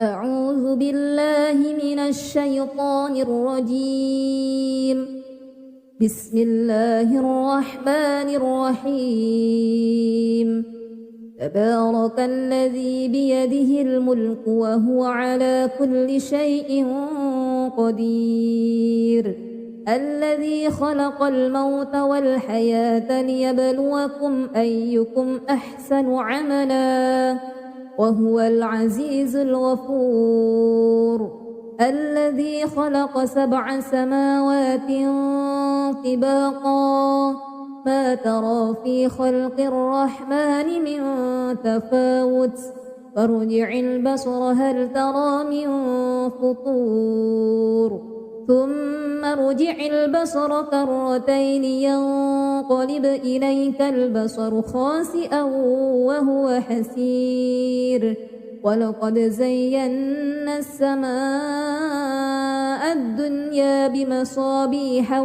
أعوذ بالله من الشيطان الرجيم. بسم الله الرحمن الرحيم. تبارك الذي بيده الملك وهو على كل شيء قدير. الذي خلق الموت والحياة ليبلوكم أيكم أحسن عملا وهو العزيز الغفور. الذي خلق 7 سماوات طباقا ما ترى في خلق الرحمن من تفاوت فارجع البصر هل ترى من فطور ثم ارجع البصر كرتين ينقلب إليك البصر خاسئا وهو حسير. ولقد زينا السماء الدنيا بمصابيح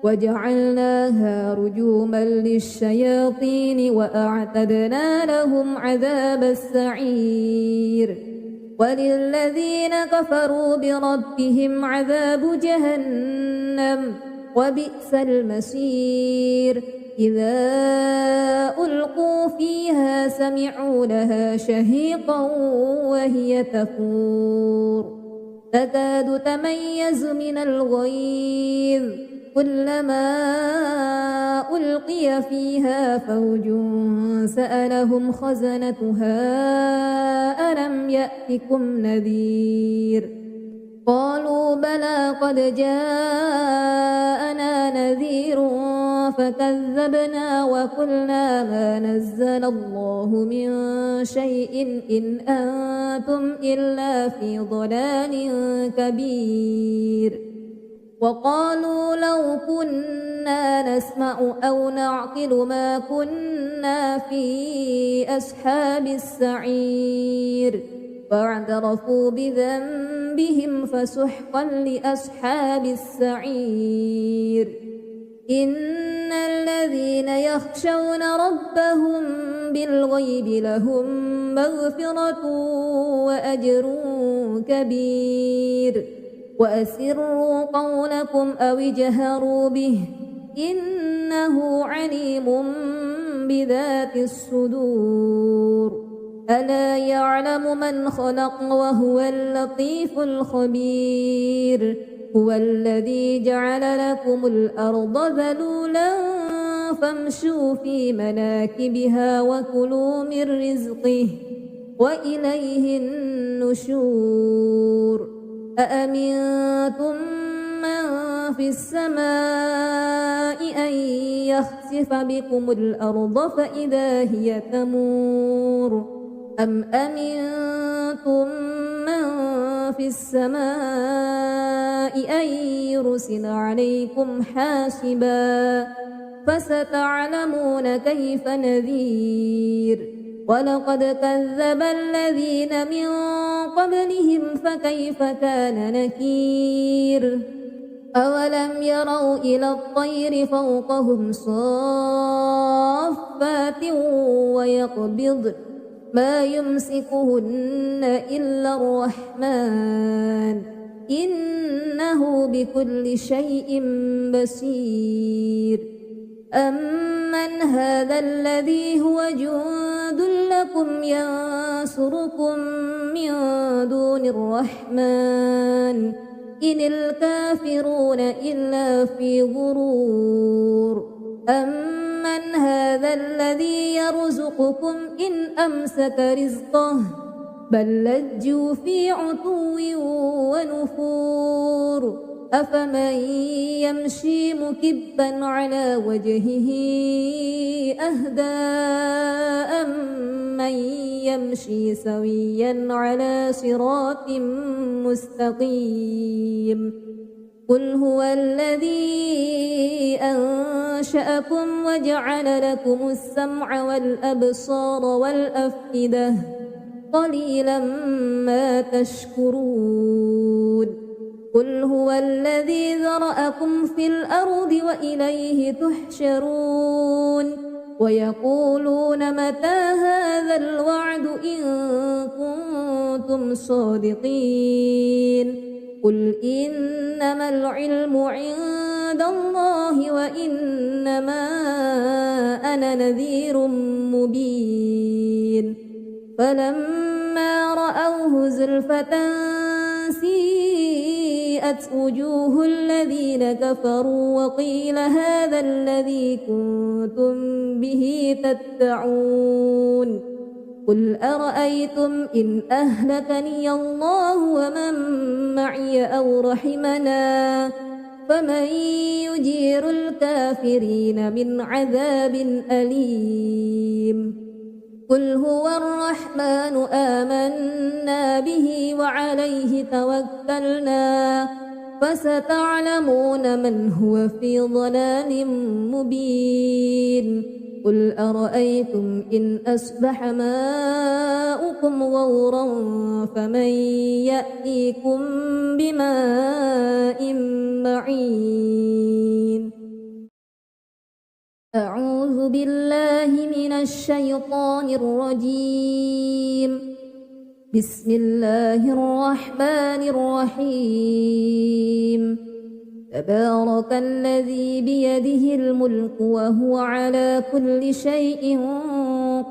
وجعلناها رجوما للشياطين وأعتدنا لهم عذاب السعير. وللذين كفروا بربهم عذاب جهنم وبئس المصير. إذا ألقوا فيها سمعوا لها شهيقا وهي تفور تكاد تميز من الغيظ كلما ألقي فيها فوج سألهم خزنتها ألم يأتكم نذير قالوا بلى قد جاءنا نذير فكذبنا وقلنا ما نزل الله من شيء إن أنتم إلا في ضلال كبير. وقالوا لو كنا نسمع أو نعقل ما كنا في أصحاب السعير فاعترفوا بذنبهم فسحقا لأصحاب السعير. إن الذين يخشون ربهم بالغيب لهم مغفرة وأجر كبير. وأسروا قولكم أو اجهروا به إنه عليم بذات الصدور. ألا يعلم من خلق وهو اللطيف الخبير. هو الذي جعل لكم الأرض ذلولا فامشوا في مناكبها وكلوا من رزقه وإليه النشور. أأمنتم من في السماء أن يخسف بكم الأرض فإذا هي تمور أم أمنتم من في السماء أن يرسل عليكم حاسبا فستعلمون كيف نذير. ولقد كذب الذين من قبلهم فكيف كان نكير. أولم يروا إلى الطير فوقهم صافات ويقبضن ما يمسكهن إلا الرحمن إنه بكل شيء بصير. أمن هذا الذي هو جند لكم ينصركم من دون الرحمن إن الكافرون إلا في غرور. أمن هذا الذي يرزقكم إن أمسك رزقه بل لجوا في عتو ونفور. أفمن يمشي مكبا على وجهه أهدى أمن يمشي سويا على صراط مستقيم. قل هو الذي أنشأكم وجعل لكم السمع والأبصار والأفئدة قليلا ما تشكرون. قل هو الذي ذرأكم في الأرض وإليه تحشرون. ويقولون متى هذا الوعد إن كنتم صادقين قل إنما العلم عند الله وإنما أنا نذير مبين فلما رأوه زلفة سيئت وجوه الذين كفروا وقيل هذا الذي كنتم به تدعون قل أرأيتم إن أهلكني الله ومن معي أو رحمنا فمن يجير الكافرين من عذاب أليم قل هو الرحمن آمنا به وعليه توكلنا فستعلمون من هو في ضلال مبين قل أرأيتم إن أصبح ماؤكم غورا فمن يأتيكم بماء معين أعوذ بالله من الشيطان الرجيم بسم الله الرحمن الرحيم تبارك الذي بيده الملك وهو على كل شيء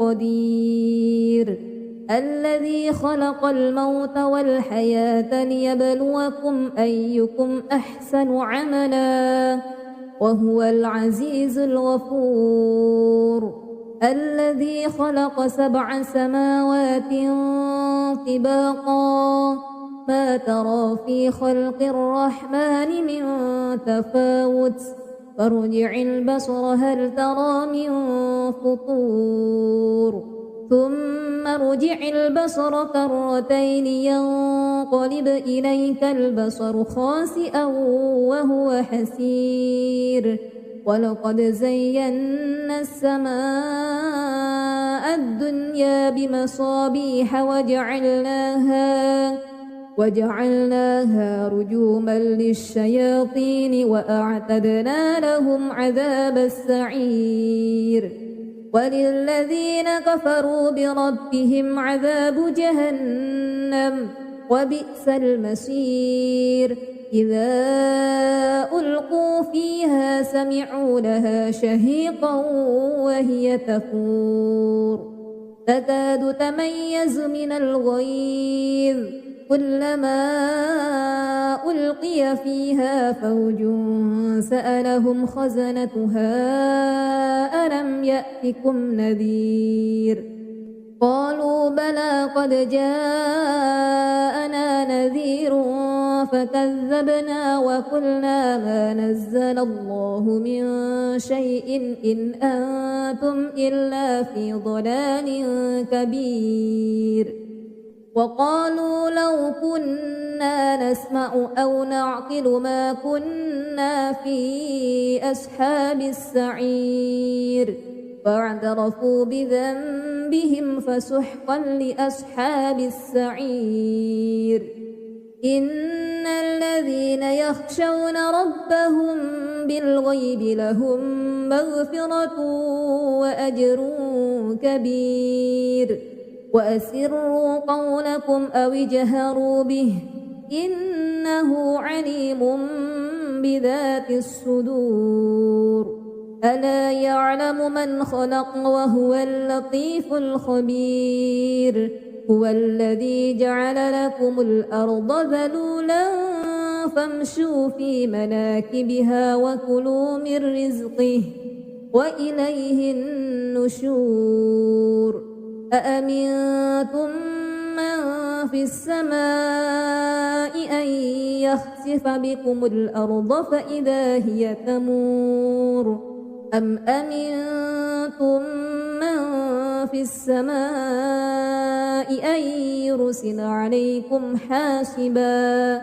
قدير الذي خلق الموت والحياة ليبلوكم أيكم أحسن عملا وهو العزيز الغفور الذي خلق 7 سماوات طباقا ما ترى في خلق الرحمن من تفاوت فارجع البصر هل ترى من فطور ثم ارجع البصر كرتين ينقلب إليك البصر خاسئا وهو حسير ولقد زينا السماء الدنيا بمصابيح وجعلناها رجوما للشياطين وأعتدنا لهم عذاب السعير وللذين كفروا بربهم عذاب جهنم وبئس المصير إذا ألقوا فيها سمعوا لها شهيقا وهي تفور تكاد تميز من الغيظ كلما ألقي فيها فوج سألهم خزنتها ألم يأتكم نذير قالوا بلى قد جاءنا نذير فكذبنا وقلنا ما نزل الله من شيء إن أنتم إلا في ضلال كبير وقالوا لو كنا نسمع أو نعقل ما كنا في أصحاب السعير فاعترفوا بذنبهم فسحقا لأصحاب السعير إن الذين يخشون ربهم بالغيب لهم مغفرة وأجر كبير وأسروا قولكم أو اجهروا به إنه عليم بذات الصدور ألا يعلم من خلق وهو اللطيف الخبير هو الذي جعل لكم الأرض ذلولا فامشوا في مناكبها وكلوا من رزقه وإليه النشور أأمنتم من في السماء أن يخسف بكم الأرض فإذا هي تمور أم أمنتم من في السماء أن يرسل عليكم حاسبا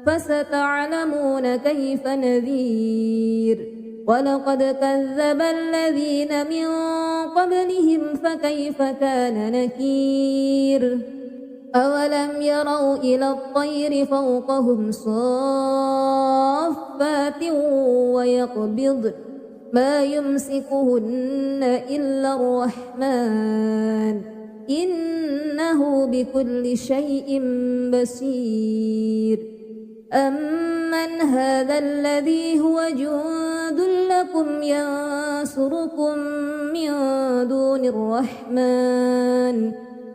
فستعلمون كيف نذير ولقد كذب الذين من قبلهم فكيف كان نكير أولم يروا إلى الطير فوقهم صافات ما يمسكهن إلا الرحمن إنه بكل شيء بصير أمن هذا الذي هو جند لكم ينصركم من دون الرحمن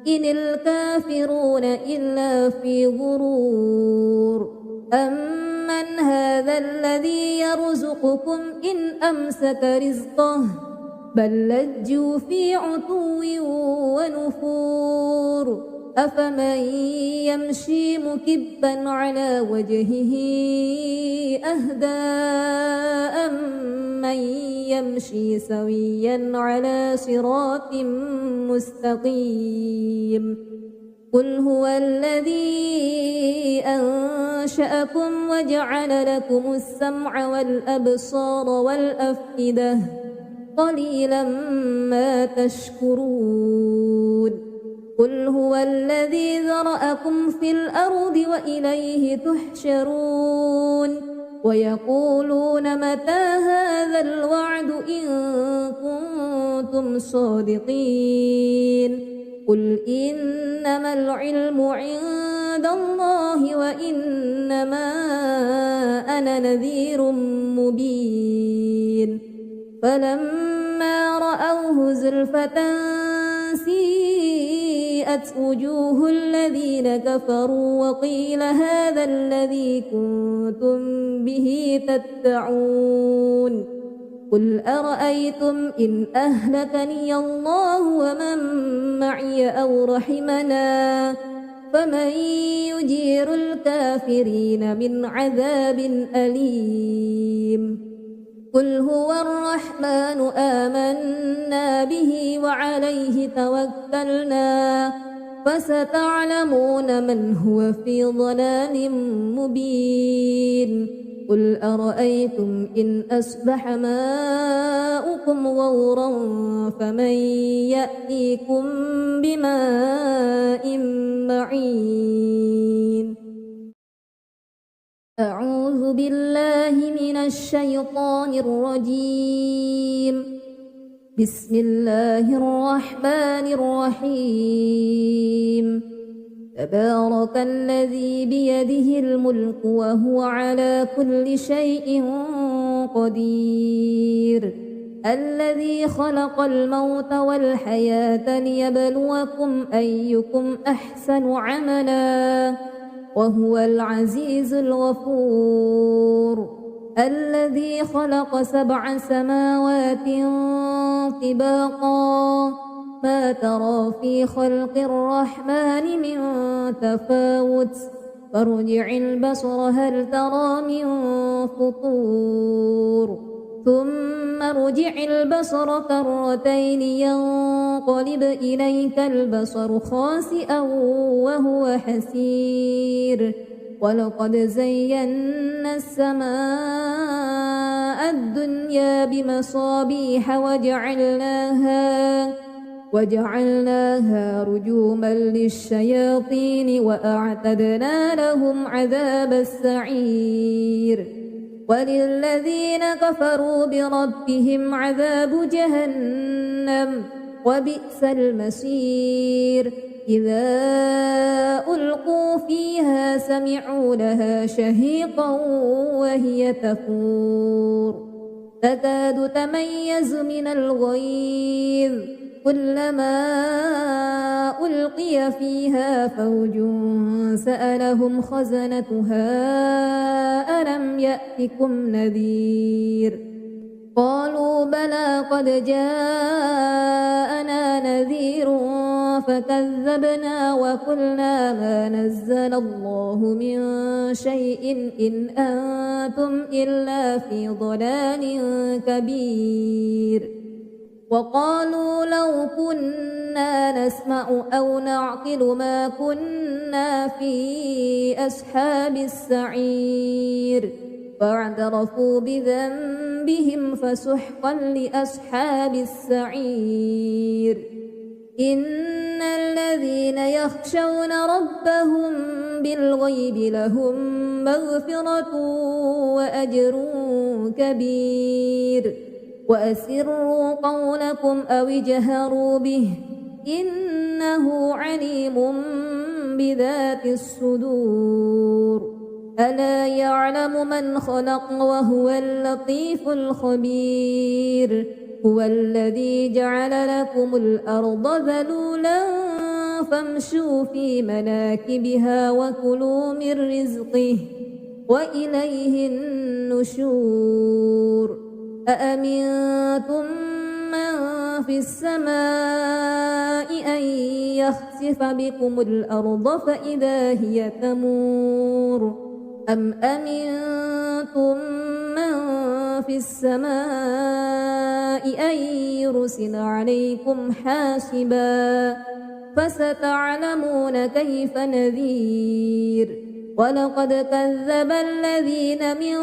إن الكافرون إلا في غرور أمن هذا الذي يرزقكم إن أمسك رزقه بل لجوا في عتو ونفور أفمن يمشي مكبا على وجهه أهدى أمن يمشي سويا على صراط مستقيم قل هو الذي أنشأكم وجعل لكم السمع والأبصار والأفئدة قليلا ما تشكرون قل هو الذي ذرأكم في الأرض وإليه تحشرون ويقولون متى هذا الوعد إن كنتم صادقين قل إنما العلم عند الله وإنما أنا نذير مبين فلما رأوه زلفة سيئت وجوه الذين كفروا وقيل هذا الذي كنتم به تدعون قل أرأيتم إن أهلكني الله ومن معي أو رحمنا فمن يجير الكافرين من عذاب أليم قل هو الرحمن آمنا به وعليه توكلنا فستعلمون من هو في ضلال مبين قل أرأيتم إن أصبح ماؤكم غورا فمن يأتيكم بماء معين أعوذ بالله من الشيطان الرجيم بسم الله الرحمن الرحيم تبارك الذي بيده الملك وهو على كل شيء قدير الذي خلق الموت والحياة ليبلوكم أيكم أحسن عملا وهو العزيز الغفور الذي خلق 7 سماوات طباقا ما ترى في خلق الرحمن من تفاوت فارجع البصر هل ترى من فطور ثم ارجع البصر كرتين ينقلب إليك البصر خاسئا وهو حسير ولقد زينا السماء الدنيا بمصابيح وجعلناها رجوما للشياطين وأعتدنا لهم عذاب السعير وللذين كفروا بربهم عذاب جهنم وبئس المصير إذا ألقوا فيها سمعوا لها شهيقا وهي تفور تكاد تميز من الغيظ كلما ألقي فيها فوج سألهم خزنتها ألم يأتكم نذير قالوا بلى قد جاءنا نذير فكذبنا وقلنا ما نزل الله من شيء إن أنتم إلا في ضلال كبير وقالوا لو كنا نسمع أو نعقل ما كنا في أصحاب السعير فاعترفوا بذنبهم فسحقا لأصحاب السعير إن الذين يخشون ربهم بالغيب لهم مغفرة وأجر كبير وأسروا قولكم أو اجهروا به إنه عليم بذات الصدور ألا يعلم من خلق وهو اللطيف الخبير هو الذي جعل لكم الأرض ذلولا فامشوا في مناكبها وكلوا من رزقه وإليه النشور أأمنتم من في السماء أن يخسف بكم الأرض فإذا هي تمور أم أمنتم من في السماء أن يرسل عليكم حاسبا فستعلمون كيف نذير ولقد كذب الذين من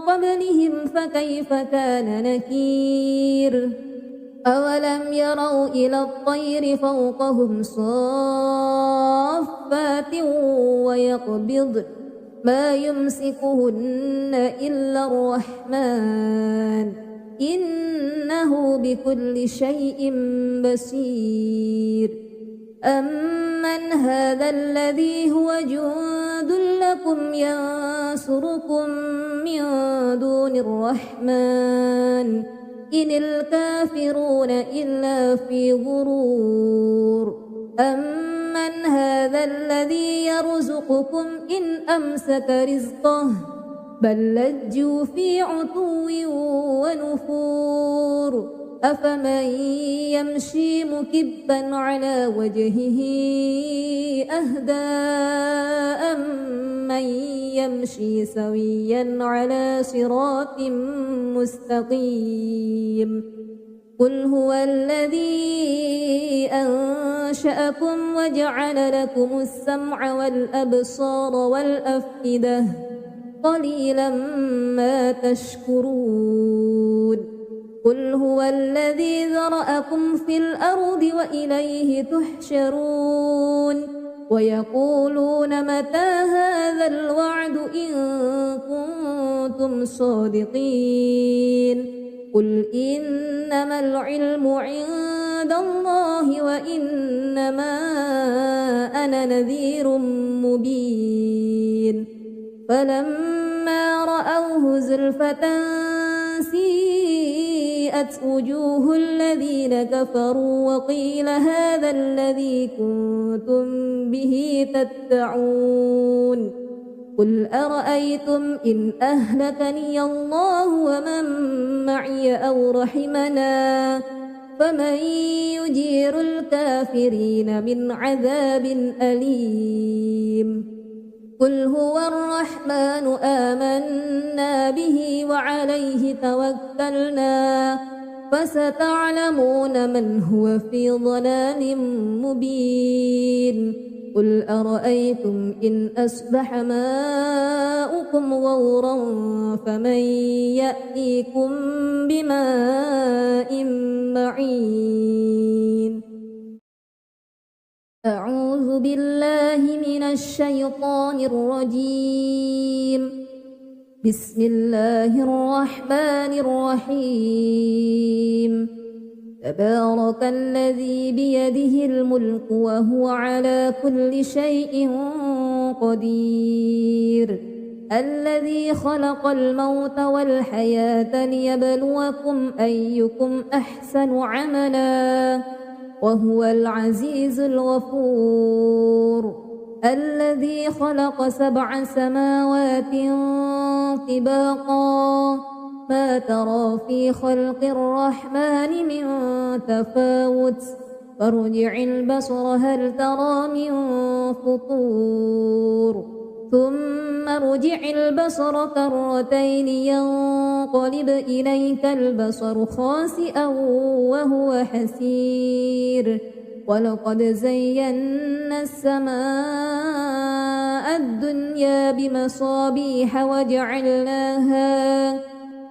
قبلهم فكيف كان نكير أولم يروا إلى الطير فوقهم صافات ويقبضن ما يمسكهن إلا الرحمن إنه بكل شيء بصير أمن هذا الذي هو جند لكم ينصركم من دون الرحمن إن الكافرون إلا في غرور أمن هذا الذي يرزقكم إن أمسك رزقه بل لجوا في عتو ونفور أفمن يمشي مكبا على وجهه أهدى أمن يمشي سويا على صراط مستقيم قل هو الذي أنشأكم وجعل لكم السمع والأبصار والأفئدة قليلا ما تشكرون قل هو الذي ذرأكم في الأرض وإليه تحشرون ويقولون متى هذا الوعد إن كنتم صادقين قل إنما العلم عند الله وإنما أنا نذير مبين فلما رأوه زلفة سيئت وجوه الذين كفروا وقيل هذا الذي كنتم به تدعون قل أرأيتم إن أهلكني الله ومن معي أو رحمنا فمن يجير الكافرين من عذاب أليم قل هو الرحمن آمنا به وعليه توكلنا فستعلمون من هو في ضلال مبين قل أرأيتم إن أصبح ماؤكم غورا فمن يأتيكم بماء معين أعوذ بالله من الشيطان الرجيم بسم الله الرحمن الرحيم تبارك الذي بيده الملك وهو على كل شيء قدير الذي خلق الموت والحياة ليبلوكم أيكم أحسن عملا وهو العزيز الغفور الذي خلق 7 سماوات طباقا ما ترى في خلق الرحمن من تفاوت فارجع البصر هل ترى من فطور ثم ارجع البصر كرتين ينقلب إليك البصر خاسئا وهو حسير ولقد زينا السماء الدنيا بمصابيح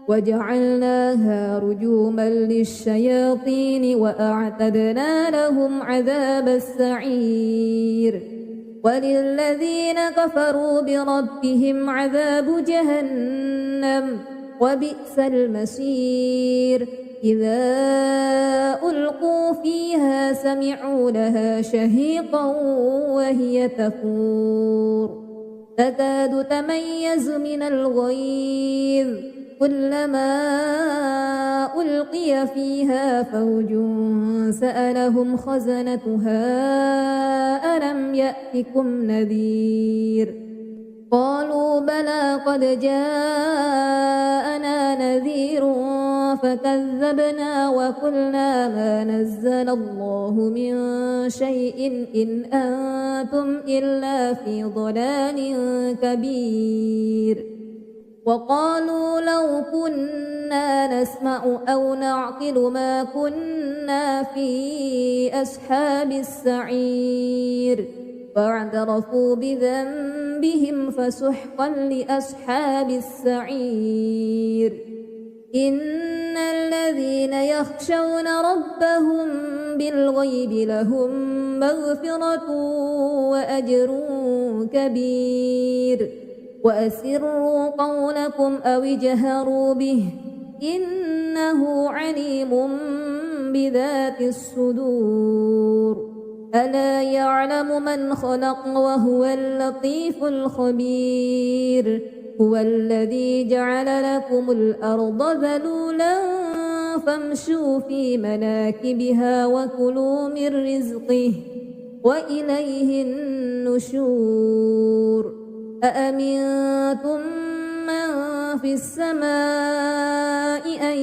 وجعلناها رجوما للشياطين وأعتدنا لهم عذاب السعير وللذين كفروا بربهم عذاب جهنم وبئس المصير إذا ألقوا فيها سمعوا لها شهيقا وهي تفور تكاد تميز من الغيظ كلما ألقي فيها فوج سألهم خزنتها ألم يأتكم نذير قالوا بلى قد جاءنا نذير فكذبنا وقلنا ما نزل الله من شيء إن أنتم إلا في ضلال كبير وقالوا لو كنا نسمع أو نعقل ما كنا في أصحاب السعير فاعترفوا بذنبهم فسحقا لأصحاب السعير إن الذين يخشون ربهم بالغيب لهم مغفرة وأجر كبير وأسروا قولكم أو اجهروا به إنه عليم بذات الصدور ألا يعلم من خلق وهو اللطيف الخبير هو الذي جعل لكم الأرض ذلولا فامشوا في مناكبها وكلوا من رزقه وإليه النشور أأمنتم من في السماء أن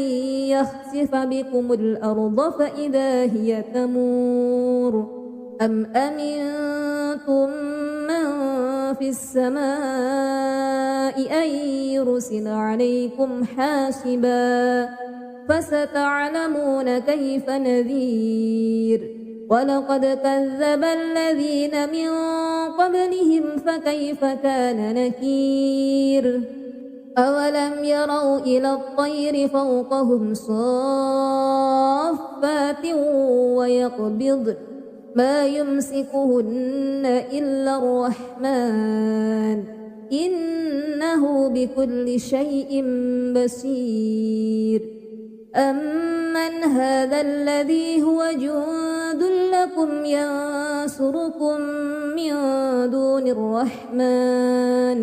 يخسف بكم الأرض فإذا هي تمور أم أمنتم من في السماء أن يرسل عليكم حاسبا فستعلمون كيف نذير ولقد كذب الذين من قبلهم فكيف كان نكير أولم يروا إلى الطير فوقهم صافات ويقبض ما يمسكهن إلا الرحمن إنه بكل شيء بصير أمن هذا الذي هو جند لكم ينصركم من دون الرحمن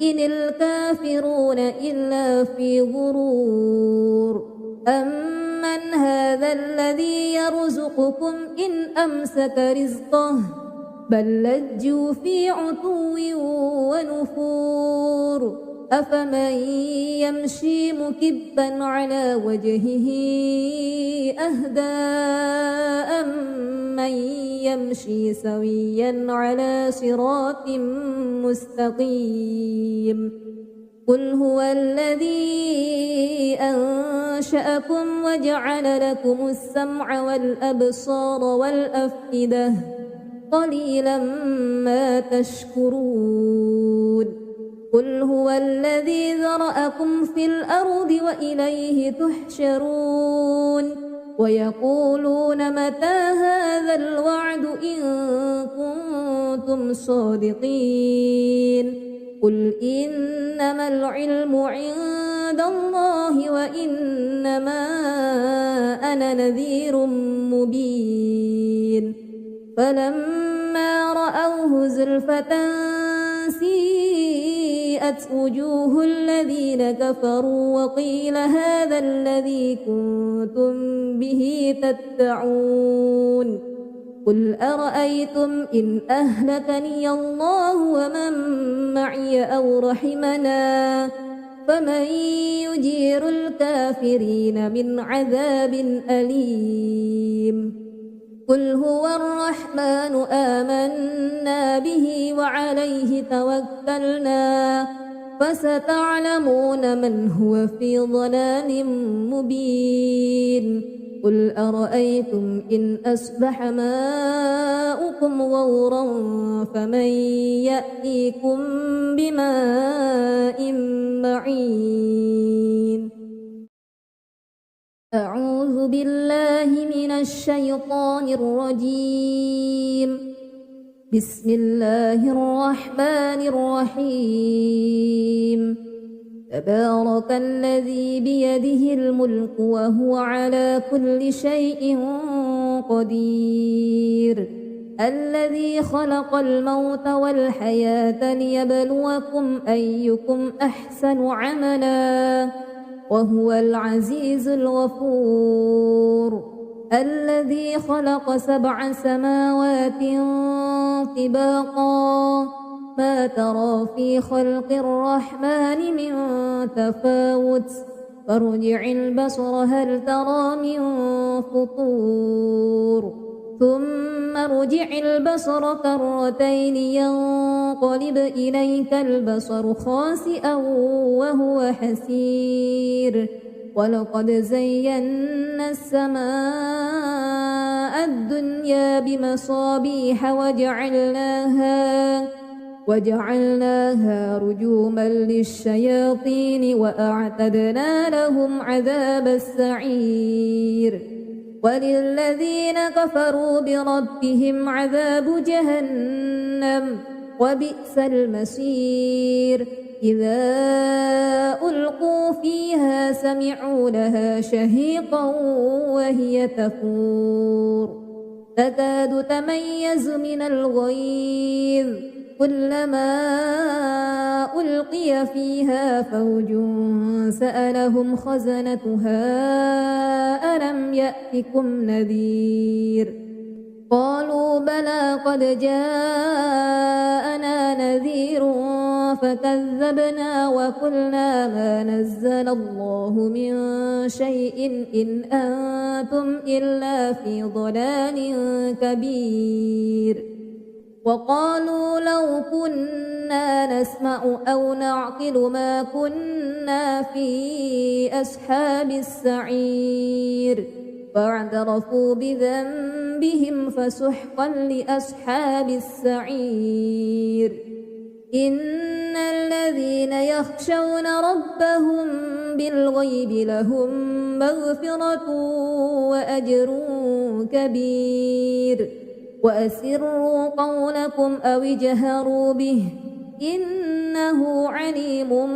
إن الكافرون إلا في غرور أمن هذا الذي يرزقكم إن أمسك رزقه بل لجوا في عتو ونفور أفمن يمشي مكبا على وجهه أهدى أمن يمشي سويا على صراط مستقيم قل هو الذي أنشأكم وجعل لكم السمع والأبصار والأفئدة قليلا ما تشكرون قل هو الذي ذرأكم في الأرض وإليه تحشرون ويقولون متى هذا الوعد إن كنتم صادقين قل إنما العلم عند الله وإنما أنا نذير مبين فلما رأوه زلفة سيئت وجوه الذين كفروا وقيل هذا الذي كنتم به تدعون قل أرأيتم إن أهلكني الله ومن معي أو رحمنا فمن يجير الكافرين من عذاب أليم قل هو الرحمن آمنا به وعليه توكلنا فستعلمون من هو في ضلال مبين قل أرأيتم إن أصبح ماؤكم غورا فمن يأتيكم بماء معين أعوذ بالله من الشيطان الرجيم بسم الله الرحمن الرحيم تبارك الذي بيده الملك وهو على كل شيء قدير الذي خلق الموت والحياة ليبلوكم أيكم أحسن عملا وهو العزيز الغفور الذي خلق 7 سماوات طباقا ما ترى في خلق الرحمن من تفاوت فارجع البصر هل ترى من فطور ثم ارجع البصر كرتين ينقلب إليك البصر خاسئا وهو حسير ولقد زينا السماء الدنيا بمصابيح وجعلناها رجوما للشياطين وأعتدنا لهم عذاب السعير وللذين كفروا بربهم عذاب جهنم وبئس المصير إذا ألقوا فيها سمعوا لها شهيقا وهي تفور تكاد تميز من الغيظ كلما ألقي فيها فوج سألهم خزنتها ألم يأتكم نذير قالوا بلى قد جاءنا نذير فكذبنا وقلنا ما نزل الله من شيء إن أنتم إلا في ضلال كبير وقالوا لو كنا نسمع أو نعقل ما كنا في أصحاب السعير فاعترفوا بذنبهم فسحقا لأصحاب السعير إن الذين يخشون ربهم بالغيب لهم مغفرة وأجر كبير وأسروا قولكم أو اجهروا به إنه عليم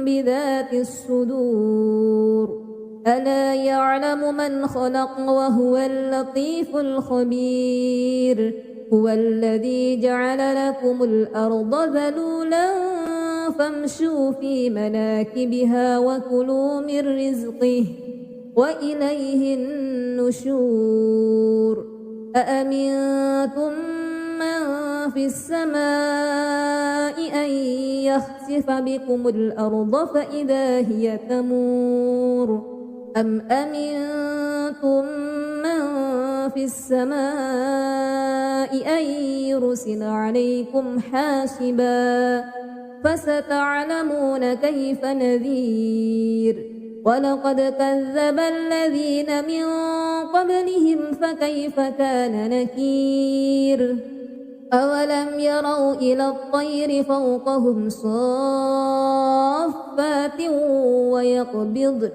بذات الصدور ألا يعلم من خلق وهو اللطيف الخبير هو الذي جعل لكم الأرض ذلولا فامشوا في مناكبها وكلوا من رزقه وإليه النشور أأمنتم من في السماء أن يخسف بكم الأرض فإذا هي تمور أم أمنتم من في السماء أن يرسل عليكم حاسبا فستعلمون كيف نذير ولقد كذب الذين من قبلهم فكيف كان نكير أولم يروا إلى الطير فوقهم صافات ويقبضن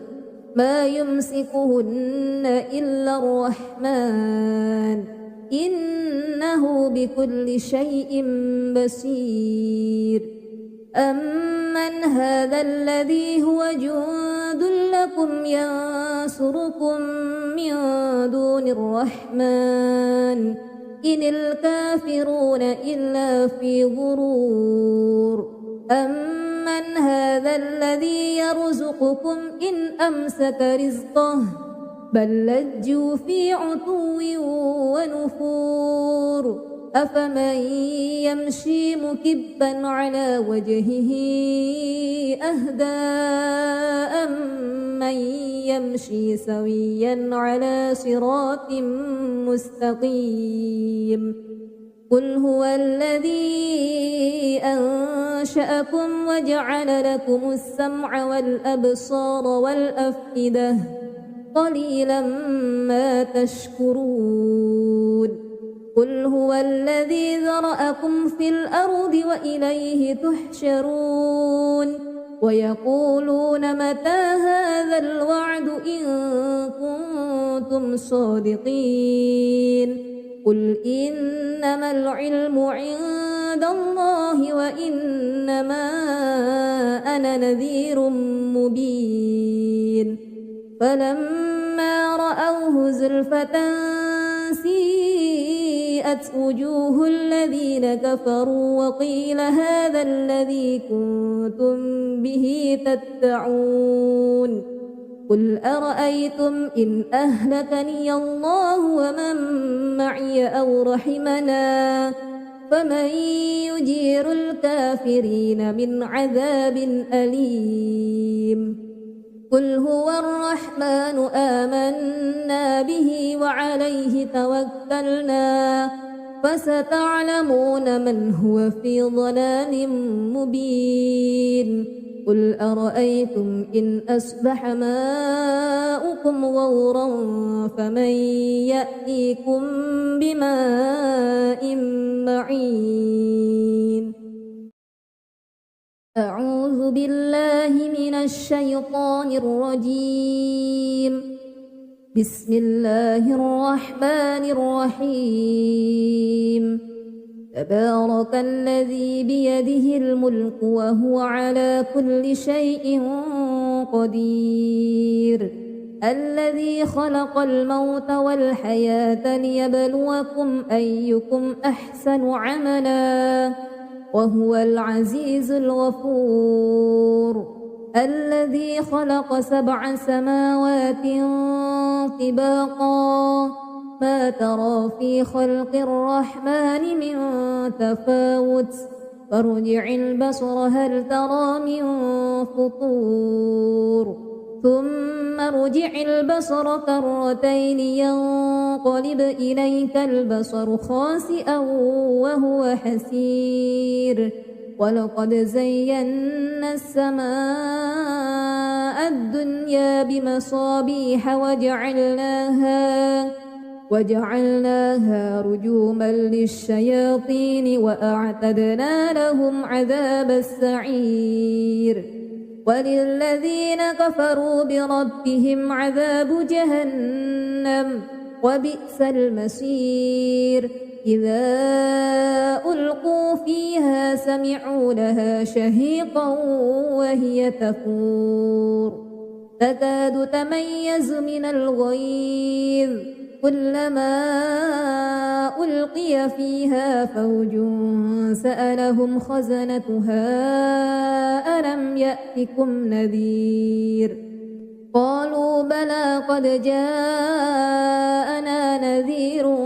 ما يمسكهن إلا الرحمن إنه بكل شيء بصير أمن هذا الذي هو جند لكم ينصركم من دون الرحمن إن الكافرون إلا في غرور أمن هذا الذي يرزقكم إن أمسك رزقه بل لجوا في عتو ونفور أفمن يمشي مكبا على وجهه أهدى أمن يمشي سويا على صراط مستقيم قل هو الذي أنشأكم وجعل لكم السمع والأبصار والأفئدة قليلا ما تشكرون قل هو الذي ذرأكم في الأرض وإليه تحشرون ويقولون متى هذا الوعد إن كنتم صادقين قل إنما العلم عند عند الله وإنما أنا نذير مبين فلما رأوه زلفة سيئت وجوه الذين كفروا وقيل هذا الذي كنتم به تدعون قل أرأيتم إن أهلكني الله ومن معي أو رحمنا فمن يجير الكافرين من عذاب أليم قل هو الرحمن آمنا به وعليه توكلنا فستعلمون من هو في ضلال مبين قل أرأيتم إن أصبح ماؤكم غورا فمن يأتيكم بماء معين أعوذ بالله من الشيطان الرجيم بسم الله الرحمن الرحيم تبارك الذي بيده الملك وهو على كل شيء قدير الذي خلق الموت والحياة ليبلوكم أيكم أحسن عملا وهو العزيز الغفور الذي خلق 7 سماوات طباقا ما ترى في خلق الرحمن من تفاوت فارجع البصر هل ترى من فطور ثم ارجع البصر كرتين ينقلب إليك البصر خاسئا وهو حسير ولقد زينا السماء الدنيا بمصابيح وجعلناها رجوما للشياطين وأعتدنا لهم عذاب السعير وللذين كفروا بربهم عذاب جهنم وبئس المصير إذا ألقوا فيها سمعوا لها شهيقا وهي تفور تكاد تميز من الغيظ كلما ألقي فيها فوج سألهم خزنتها ألم يأتكم نذير قالوا بلى قد جاءنا نذير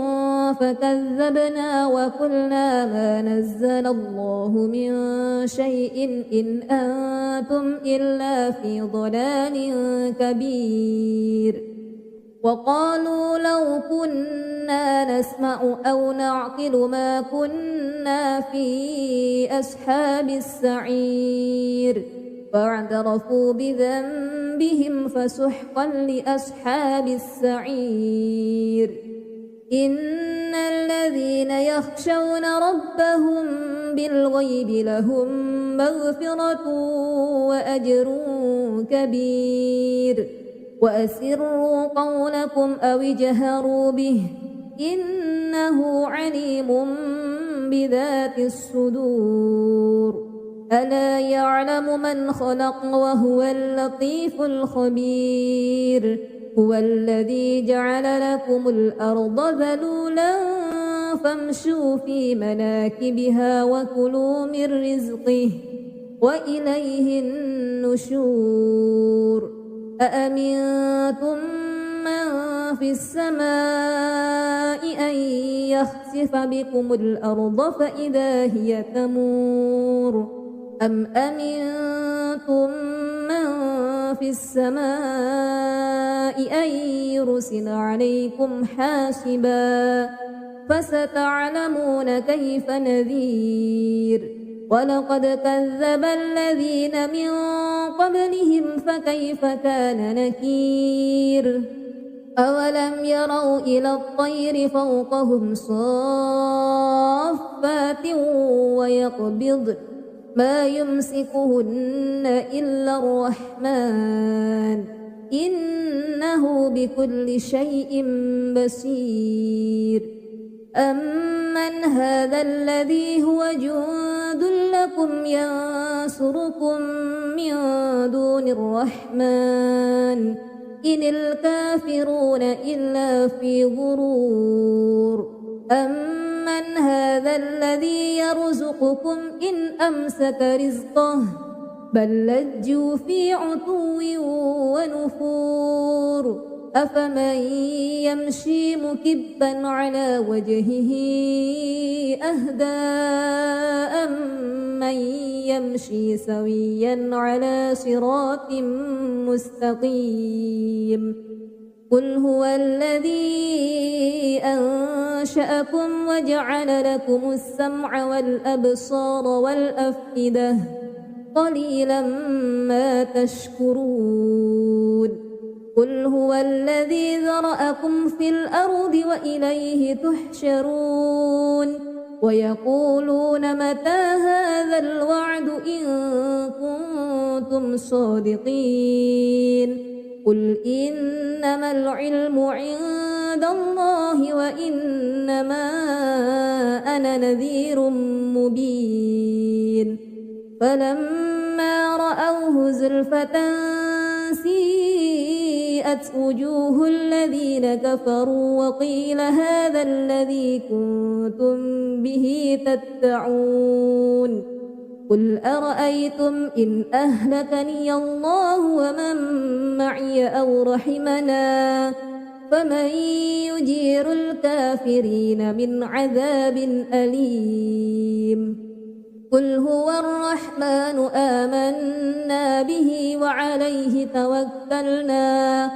فكذبنا وقلنا ما نزل الله من شيء إن أنتم إلا في ضلال كبير وقالوا لو كنا نسمع أو نعقل ما كنا في أصحاب السعير فاعترفوا بذنبهم فسحقا لأصحاب السعير إن الذين يخشون ربهم بالغيب لهم مغفرة وأجر كبير وأسروا قولكم أو اجهروا به إنه عليم بذات الصدور ألا يعلم من خلق وهو اللطيف الخبير هو الذي جعل لكم الأرض ذلولا فامشوا في مناكبها وكلوا من رزقه وإليه النشور أأمنتم من في السماء أن يخسف بكم الأرض فإذا هي تمور أم أمنتم من في السماء أن يرسل عليكم حاسبا فستعلمون كيف نذير ولقد كذب الذين من قبلهم فكيف كان نكير أولم يروا إلى الطير فوقهم صافات ويقبض ما يمسكهن إلا الرحمن إنه بكل شيء بصير أمن هذا الذي هو جند لكم ينصركم من دون الرحمن إن الكافرون إلا في غرور أمن هذا الذي يرزقكم إن أمسك رزقه بل لجوا في عتو ونفور أفمن يمشي مكبا على وجهه أهدى أمن يمشي سويا على صراط مستقيم قل هو الذي أنشأكم وجعل لكم السمع والأبصار والأفئدة قليلا ما تشكرون قل هو الذي ذرأكم في الأرض وإليه تحشرون ويقولون متى هذا الوعد إن كنتم صادقين قل إنما العلم عند الله وإنما أنا نذير مبين فلما رأوه زلفة سيئت وجوه الذين كفروا وقيل هذا الذي كنتم به تدعون قل أرأيتم إن أهلكني الله ومن معي أو رحمنا فمن يجير الكافرين من عذاب أليم قل هو الرحمن آمنا به وعليه توكلنا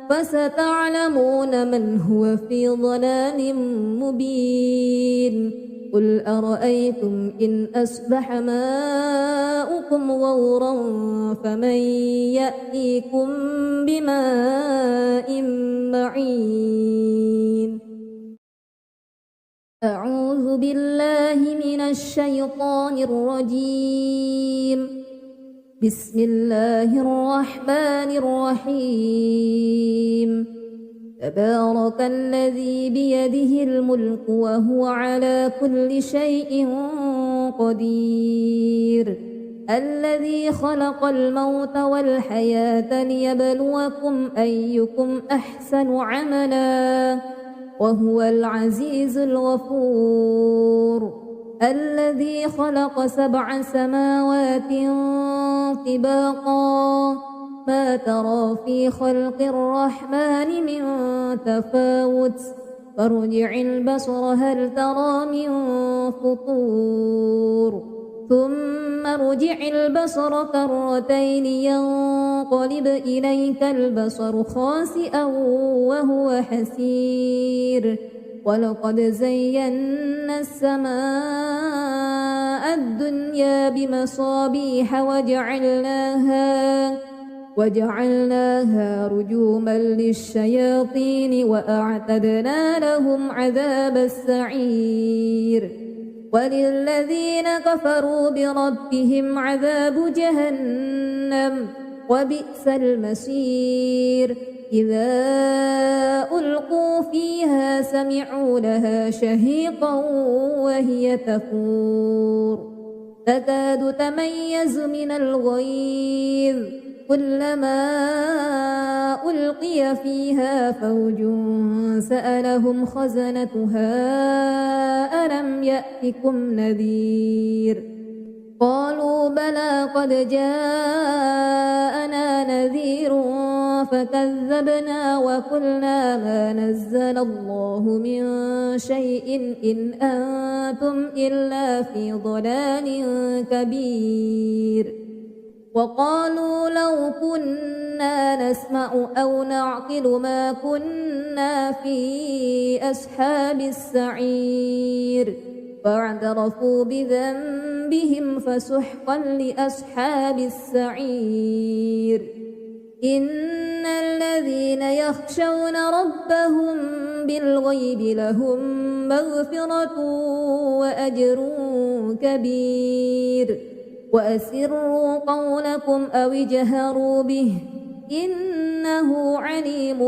فستعلمون من هو في ضلال مبين قل أرأيتم إن أصبح ماؤكم غورا فمن يأتيكم بماء معين أعوذ بالله من الشيطان الرجيم بسم الله الرحمن الرحيم تبارك الذي بيده الملك وهو على كل شيء قدير الذي خلق الموت والحياة ليبلوكم أيكم أحسن عملا وهو العزيز الغفور الذي خلق 7 سماوات طباقا ما ترى في خلق الرحمن من تفاوت فارجع البصر هل ترى من فطور ثم ارجع البصر كرتين ينقلب إليك البصر خاسئا وهو حسير ولقد زينا السماء الدنيا بمصابيح وجعلناها رجوما للشياطين وأعتدنا لهم عذاب السعير وللذين كفروا بربهم عذاب جهنم وبئس المصير إذا ألقوا فيها سمعوا لها شهيقا وهي تفور تكاد تميز من الغيظ كلما ألقي فيها فوج سألهم خزنتها ألم يأتكم نذير قالوا بلى قد جاءنا نذير فكذبنا وقلنا ما نزل الله من شيء إن أنتم إلا في ضلال كبير وقالوا لو كنا نسمع أو نعقل ما كنا في أصحاب السعير فاعترفوا بذنبهم فسحقا لأصحاب السعير إن الذين يخشون ربهم بالغيب لهم مغفرة وأجر كبير وأسروا قولكم أو اجهروا به إنه عليم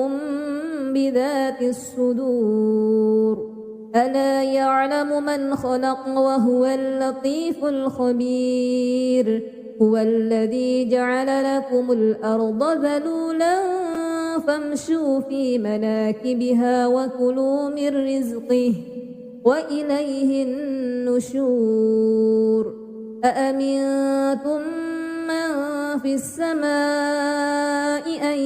بذات الصدور ألا يعلم من خلق وهو اللطيف الخبير هو الذي جعل لكم الأرض ذلولا فامشوا في مناكبها وكلوا من رزقه وإليه النشور أأمنتم من في السماء أن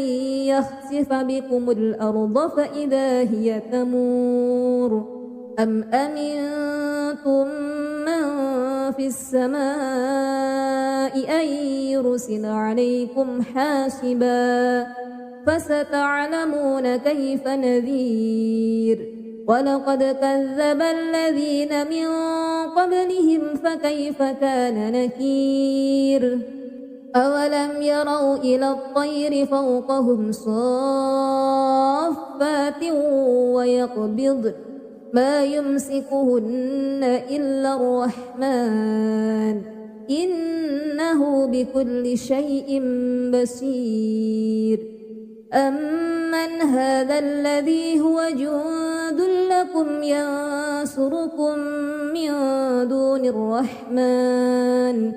يخسف بكم الأرض فإذا هي تمور أم أمنتم من في السماء أن يرسل عليكم حاسبا فستعلمون كيف نذير ولقد كذب الذين من قبلهم فكيف كان نكير أولم يروا إلى الطير فوقهم صافات ويقبضن ما يمسكهن إلا الرحمن إنه بكل شيء بصير أمن هذا الذي هو جند لكم ينصركم من دون الرحمن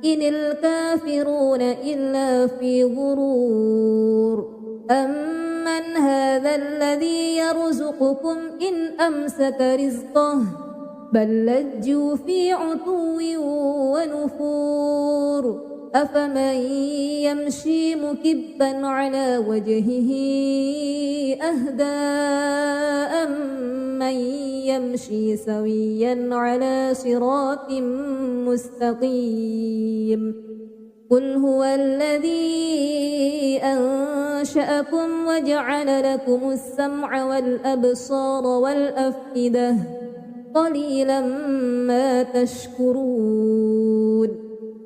إن الكافرون إلا في غرور أمن هذا الذي يرزقكم إن أمسك رزقه بل لجوا في عتو ونفور أفمن يمشي مكبا على وجهه أهدى أمن يمشي سويا على صراط مستقيم قل هو الذي أنشأكم وجعل لكم السمع والأبصار والأفئدة قليلا ما تشكرون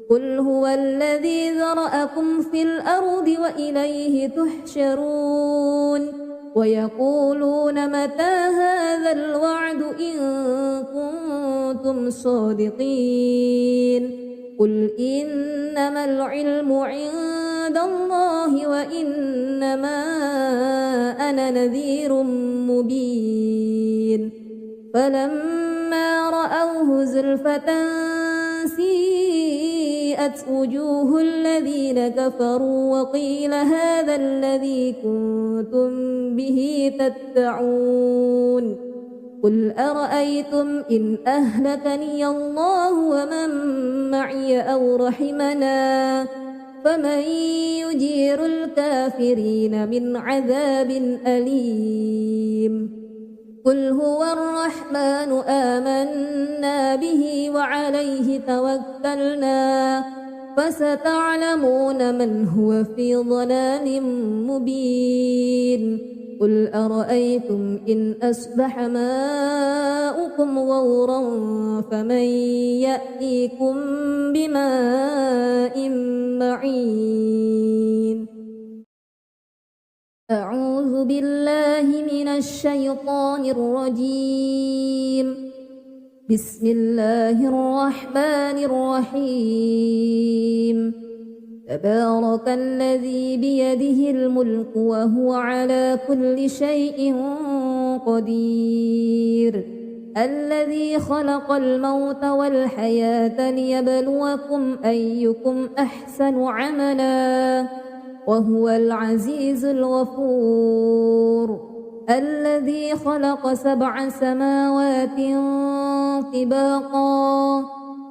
قل هو الذي ذرأكم في الأرض وإليه تحشرون ويقولون متى هذا الوعد إن كنتم صادقين قل إنما العلم عند الله وإنما أنا نذير مبين فلما رأوه زلفة سيئت وجوه الذين كفروا وقيل هذا الذي كنتم به تدعون قل أرأيتم إن أهلكني الله ومن معي أو رحمنا فمن يجير الكافرين من عذاب أليم قل هو الرحمن آمنا به وعليه توكلنا فستعلمون من هو في ضلال مبين قل أرأيتم إن أصبح ماؤكم غورا فمن يأتيكم بماء معين أعوذ بالله من الشيطان الرجيم بسم الله الرحمن الرحيم تبارك الذي بيده الملك وهو على كل شيء قدير الذي خلق الموت والحياة ليبلوكم أيكم أحسن عملا وهو العزيز الغفور الذي خلق 7 سماوات طباقا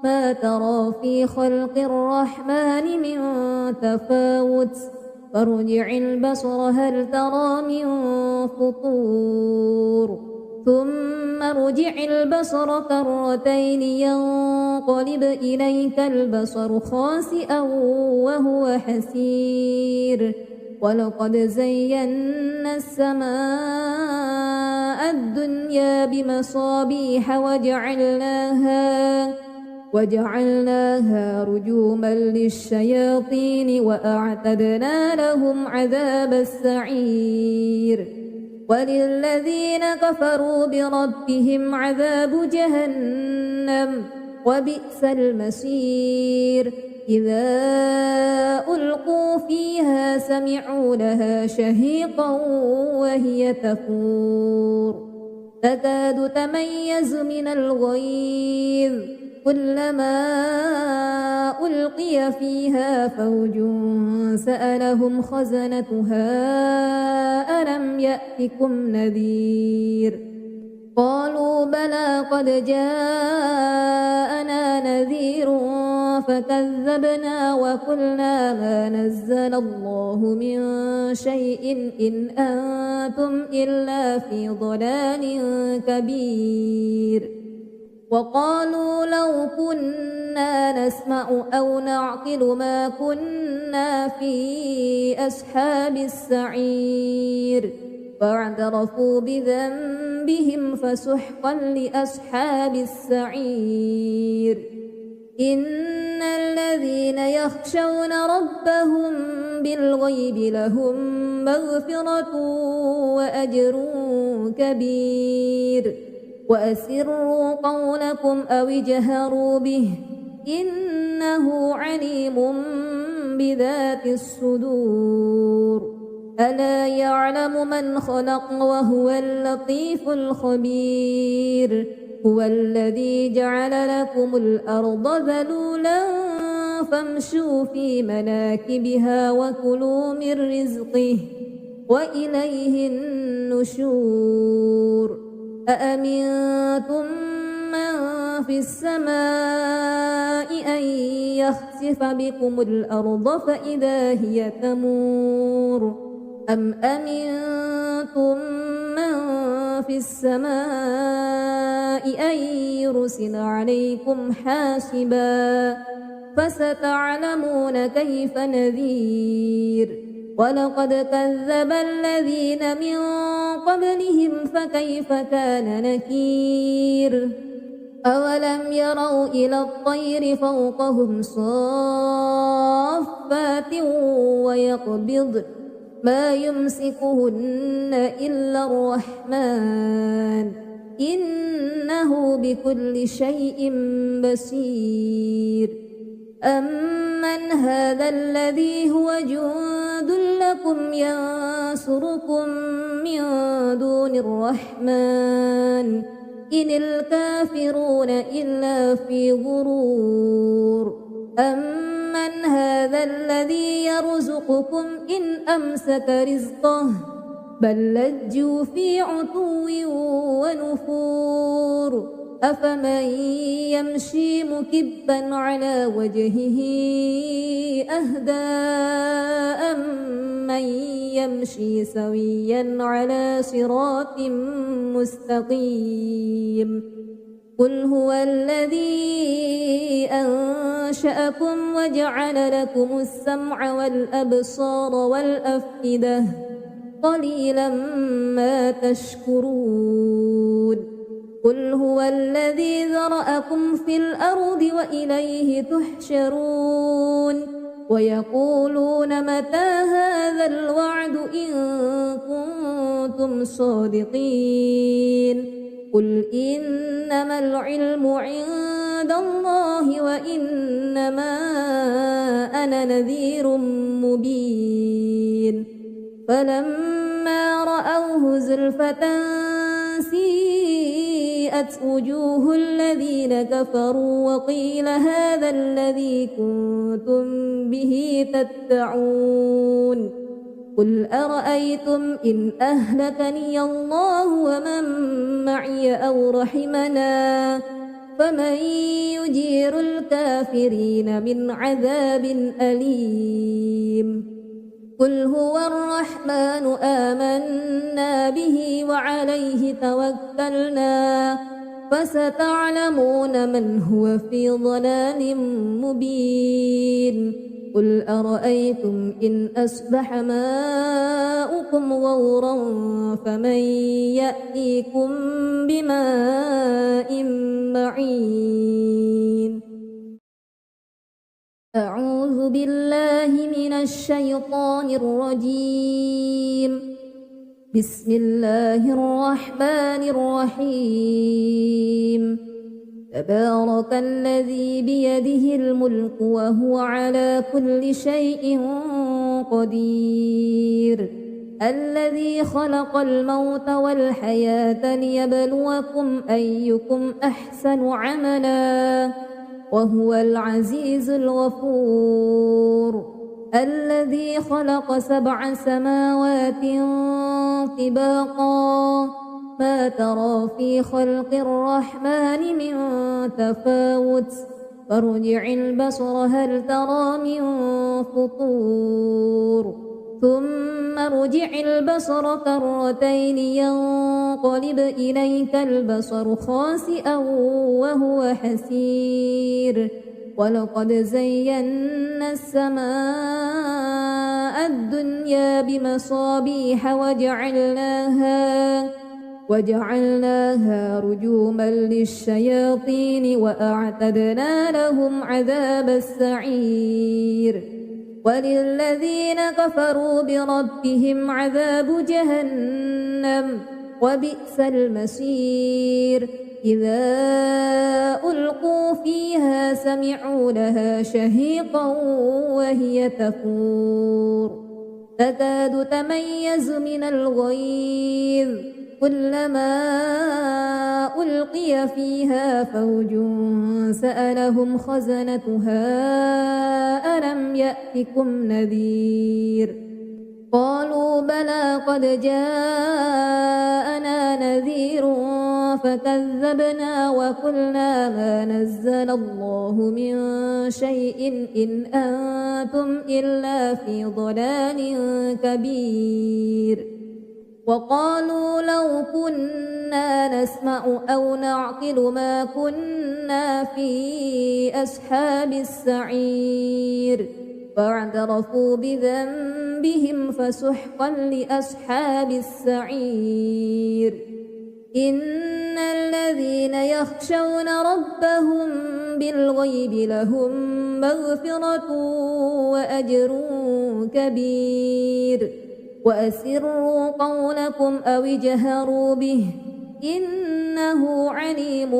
ما ترى في خلق الرحمن من تفاوت فارجع البصر هل ترى من فطور ثم ارجع البصر كرتين ينقلب إليك البصر خاسئا وهو حسير ولقد زينا السماء الدنيا بمصابيح وجعلناها رجوما للشياطين وأعتدنا لهم عذاب السعير وللذين كفروا بربهم عذاب جهنم وبئس المصير إذا ألقوا فيها سمعوا لها شهيقا وهي تفور تكاد تميز من الغيظ كلما ألقي فيها فوج سألهم خزنتها ألم يأتكم نذير قالوا بلى قد جاءنا نذير فكذبنا وقلنا ما نزل الله من شيء إن أنتم إلا في ضلال كبير وقالوا لو كنا نسمع أو نعقل ما كنا في أصحاب السعير فاعترفوا بذنبهم فسحقا لأصحاب السعير إن الذين يخشون ربهم بالغيب لهم مغفرة وأجر كبير وأسروا قولكم أو اجهروا به إنه عليم بذات الصدور ألا يعلم من خلق وهو اللطيف الخبير هو الذي جعل لكم الأرض ذلولا فامشوا في مناكبها وكلوا من رزقه وإليه النشور أأمنتم من في السماء أن يخسف بكم الأرض فإذا هي تمور أم أمنتم من في السماء أن يرسل عليكم حاسبا فستعلمون كيف نذير ولقد كذب الذين من قبلهم فكيف كان نكير أولم يروا إلى الطير فوقهم صافات ويقبض ما يمسكهن إلا الرحمن إنه بكل شيء بصير أمن هذا الذي هو جند لكم ينصركم من دون الرحمن إن الكافرون إلا في غرور أمن هذا الذي يرزقكم إن أمسك رزقه بل لجوا في عتو ونفور أفمن يمشي مكبا على وجهه أهدى أمن يمشي سويا على صراط مستقيم قل هو الذي أنشأكم وجعل لكم السمع والأبصار والأفئدة قليلا ما تشكرون قل هو الذي ذرأكم في الأرض وإليه تحشرون ويقولون متى هذا الوعد إن كنتم صادقين قل إنما العلم عند الله وإنما أنا نذير مبين فلما رأوه زلفة سيئت وجوه الذين كفروا وقيل هذا الذي كنتم به تدعون قل أرأيتم إن أهلكني الله ومن معي أو رحمنا فمن يجير الكافرين من عذاب أليم قل هو الرحمن آمنا به وعليه توكلنا فستعلمون من هو في ضلال مبين قل أرأيتم إن أصبح ماؤكم غورا فمن يأتيكم بماء معين أعوذ بالله من الشيطان الرجيم بسم الله الرحمن الرحيم تبارك الذي بيده الملك وهو على كل شيء قدير الذي خلق الموت والحياة ليبلوكم أيكم أحسن عملا وهو العزيز الغفور الذي خلق 7 سماوات طباقا ما ترى في خلق الرحمن من تفاوت فارجع البصر هل ترى من فطور ثم ارجع البصر كرتين ينقلب إليك البصر خاسئا وهو حسير ولقد زينا السماء الدنيا بمصابيح وجعلناها رجوما للشياطين وأعتدنا لهم عذاب السعير وللذين كفروا بربهم عذاب جهنم وبئس المصير إذا ألقوا فيها سمعوا لها شهيقا وهي تفور تكاد تميز من الغيظ كلما ألقي فيها فوج سألهم خزنتها ألم يأتكم نذير قالوا بلى قد جاءنا نذير فكذبنا وقلنا ما نزل الله من شيء إن أنتم إلا في ضلال كبير وقالوا لو كنا نسمع أو نعقل ما كنا في أصحاب السعير فاعترفوا بذنبهم فسحقا لأصحاب السعير إن الذين يخشون ربهم بالغيب لهم مغفرة وأجر كبير وأسروا قولكم أو اجهروا به إنه عليم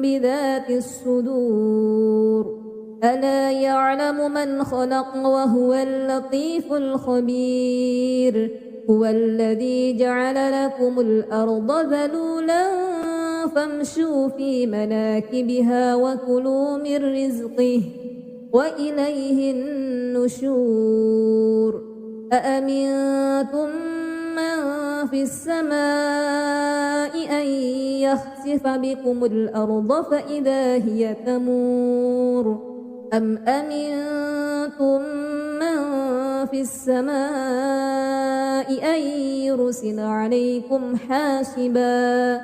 بذات الصدور ألا يعلم من خلق وهو اللطيف الخبير هو الذي جعل لكم الأرض ذلولا فامشوا في مناكبها وكلوا من رزقه وإليه النشور أأمنتم من في السماء أن يخسف بكم الأرض فإذا هي تمور أم أمنتم من في السماء أن يرسل عليكم حاسبا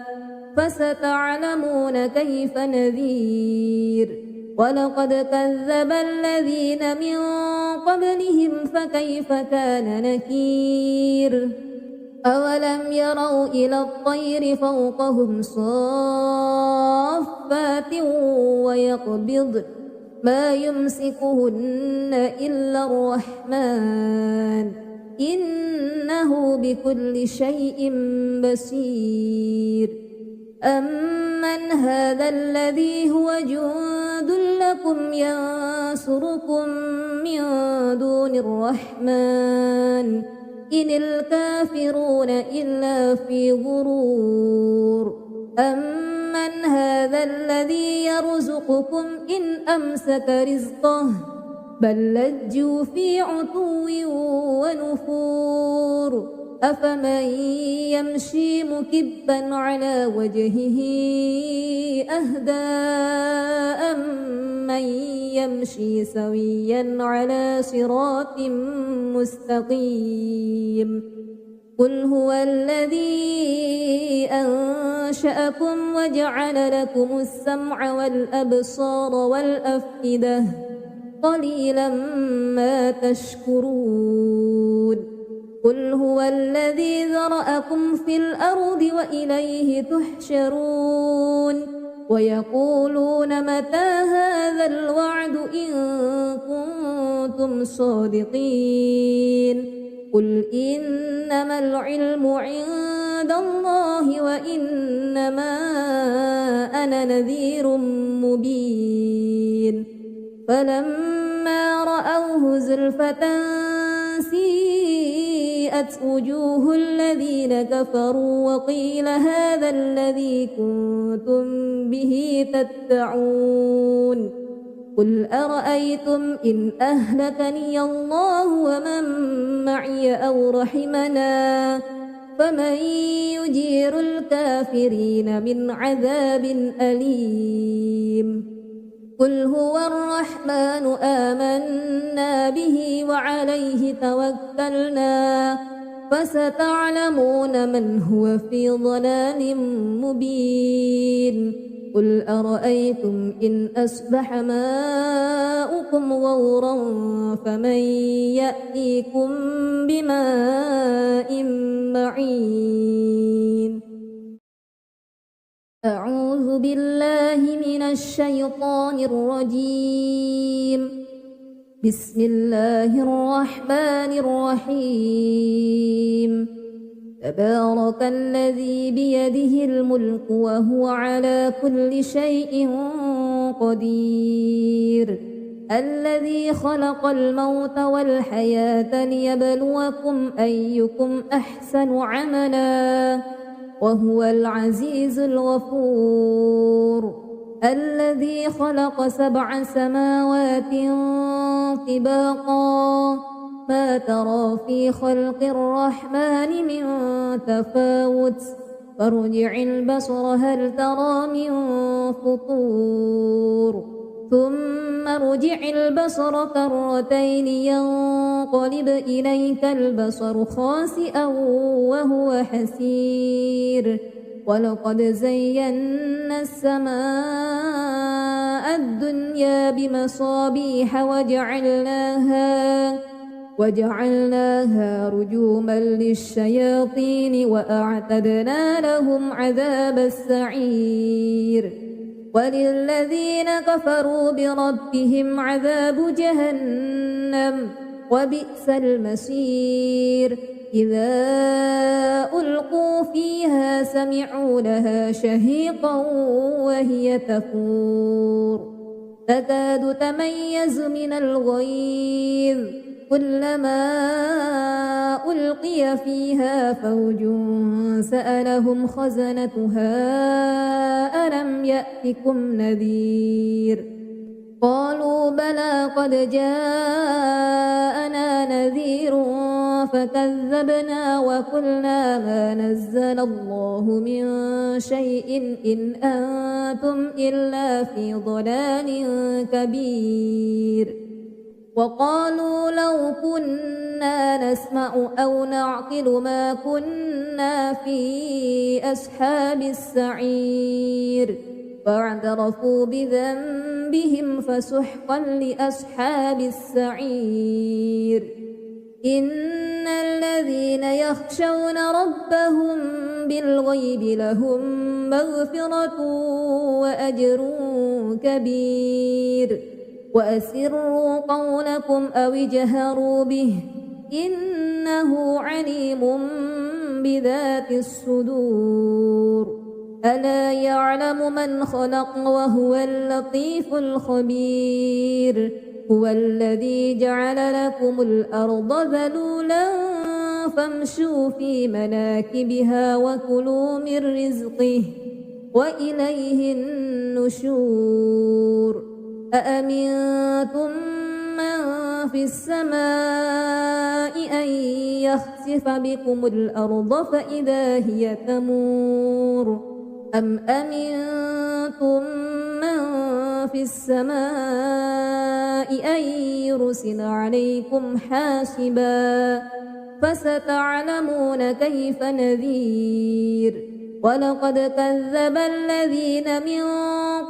فستعلمون كيف نذير ولقد كذب الذين من قبلهم فكيف كان نكير أولم يروا إلى الطير فوقهم صافات ويقبضن ما يمسكهن إلا الرحمن إنه بكل شيء بصير أمن هذا الذي هو جند لكم ينصركم من دون الرحمن إن الكافرون إلا في غرور أمن هذا الذي يرزقكم إن أمسك رزقه بل لجوا في عتو ونفور أفمن يمشي مكبا على وجهه أهدى أمن يمشي سويا على صراط مستقيم قل هو الذي أنشأكم وجعل لكم السمع والأبصار والأفئدة قليلا ما تشكرون قل هو الذي ذرأكم في الأرض وإليه تحشرون ويقولون متى هذا الوعد إن كنتم صادقين قل إنما العلم عند الله وإنما أنا نذير مبين فلما رأوه زلفة سيئت وبرئت وجوه الذين كفروا وقيل هذا الذي كنتم به تدعون قل أرأيتم إن أهلكني الله ومن معي أو رحمنا فمن يجير الكافرين من عذاب أليم قل هو الرحمن آمنا به وعليه توكلنا فستعلمون من هو في ضلال مبين قل أرأيتم إن أصبح ماؤكم غورا فمن يأتيكم بماء معين أعوذ بالله من الشيطان الرجيم بسم الله الرحمن الرحيم تبارك الذي بيده الملك وهو على كل شيء قدير الذي خلق الموت والحياة ليبلوكم أيكم أحسن عملا وهو العزيز الغفور الذي خلق 7 سماوات طباقا ما ترى في خلق الرحمن من تفاوت فارجع البصر هل ترى من فطور ثم ارجع البصر كرتين ينقلب إليك البصر خاسئا وهو حسير ولقد زينا السماء الدنيا بمصابيح وجعلناها رجوما للشياطين وأعتدنا لهم عذاب السعير وللذين كفروا بربهم عذاب جهنم وبئس المصير إذا ألقوا فيها سمعوا لها شهيقا وهي تفور تكاد تميز من الغيظ كلما ألقي فيها فوج سألهم خزنتها ألم يأتكم نذير قالوا بلى قد جاءنا نذير فكذبنا وقلنا ما نزل الله من شيء إن أنتم إلا في ضلال كبير وقالوا لو كنا نسمع أو نعقل ما كنا في أصحاب السعير فاعترفوا بذنبهم فسحقا لأصحاب السعير إن الذين يخشون ربهم بالغيب لهم مغفرة وأجر كبير وأسروا قولكم أو اجهروا به إنه عليم بذات الصدور ألا يعلم من خلق وهو اللطيف الخبير هو الذي جعل لكم الأرض ذلولا فامشوا في مناكبها وكلوا من رزقه وإليه النشور أأمنتم من في السماء أن يخسف بكم الأرض فإذا هي تمور أم أمنتم من في السماء أن يرسل عليكم حاسبا فستعلمون كيف نذير ولقد كذب الذين من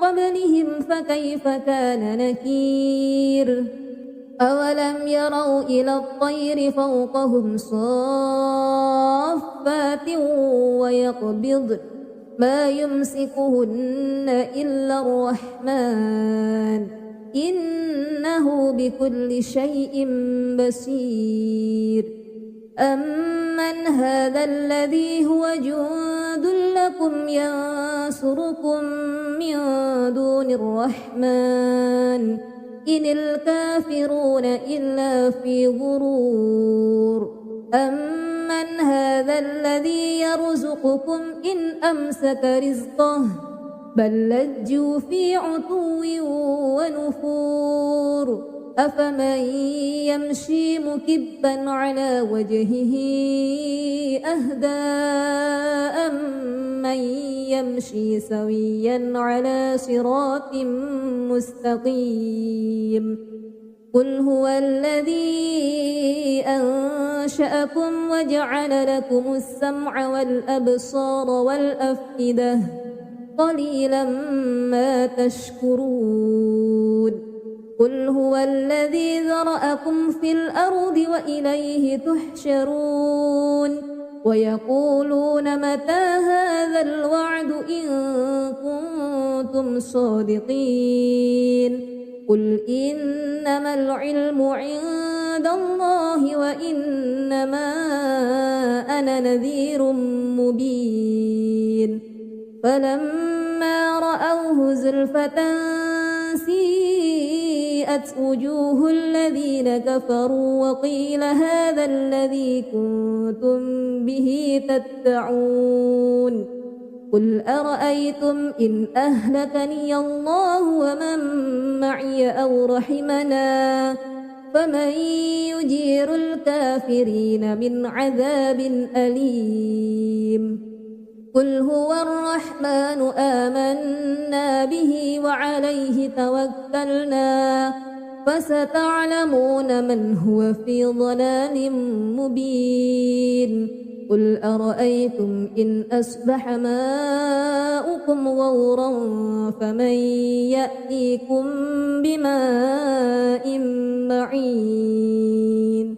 قبلهم فكيف كان نكير أولم يروا إلى الطير فوقهم صافات ويقبض ما يمسكهن إلا الرحمن إنه بكل شيء بصير أمن هذا الذي هو جند لكم ينصركم من دون الرحمن إن الكافرون إلا في غرور من هذا الذي يرزقكم إن أمسك رزقه بل لجوا في عتو ونفور أفمن يمشي مكبا على وجهه أهدى أمن يمشي سويا على صراط مستقيم قل هو الذي أنشأكم وجعل لكم السمع والأبصار والأفئدة قليلا ما تشكرون قل هو الذي ذرأكم في الأرض وإليه تحشرون ويقولون متى هذا الوعد إن كنتم صادقين قل إنما العلم عند الله وإنما أنا نذير مبين فلما رأوه زلفة سيئت وجوه الذين كفروا وقيل هذا الذي كنتم به تدعون قل أرأيتم إن أهلكني الله ومن معي أو رحمنا فمن يجير الكافرين من عذاب أليم قل هو الرحمن آمنا به وعليه توكلنا فستعلمون من هو في ضلال مبين قل أرأيتم إن أصبح ماؤكم غورا فمن يأتيكم بماء معين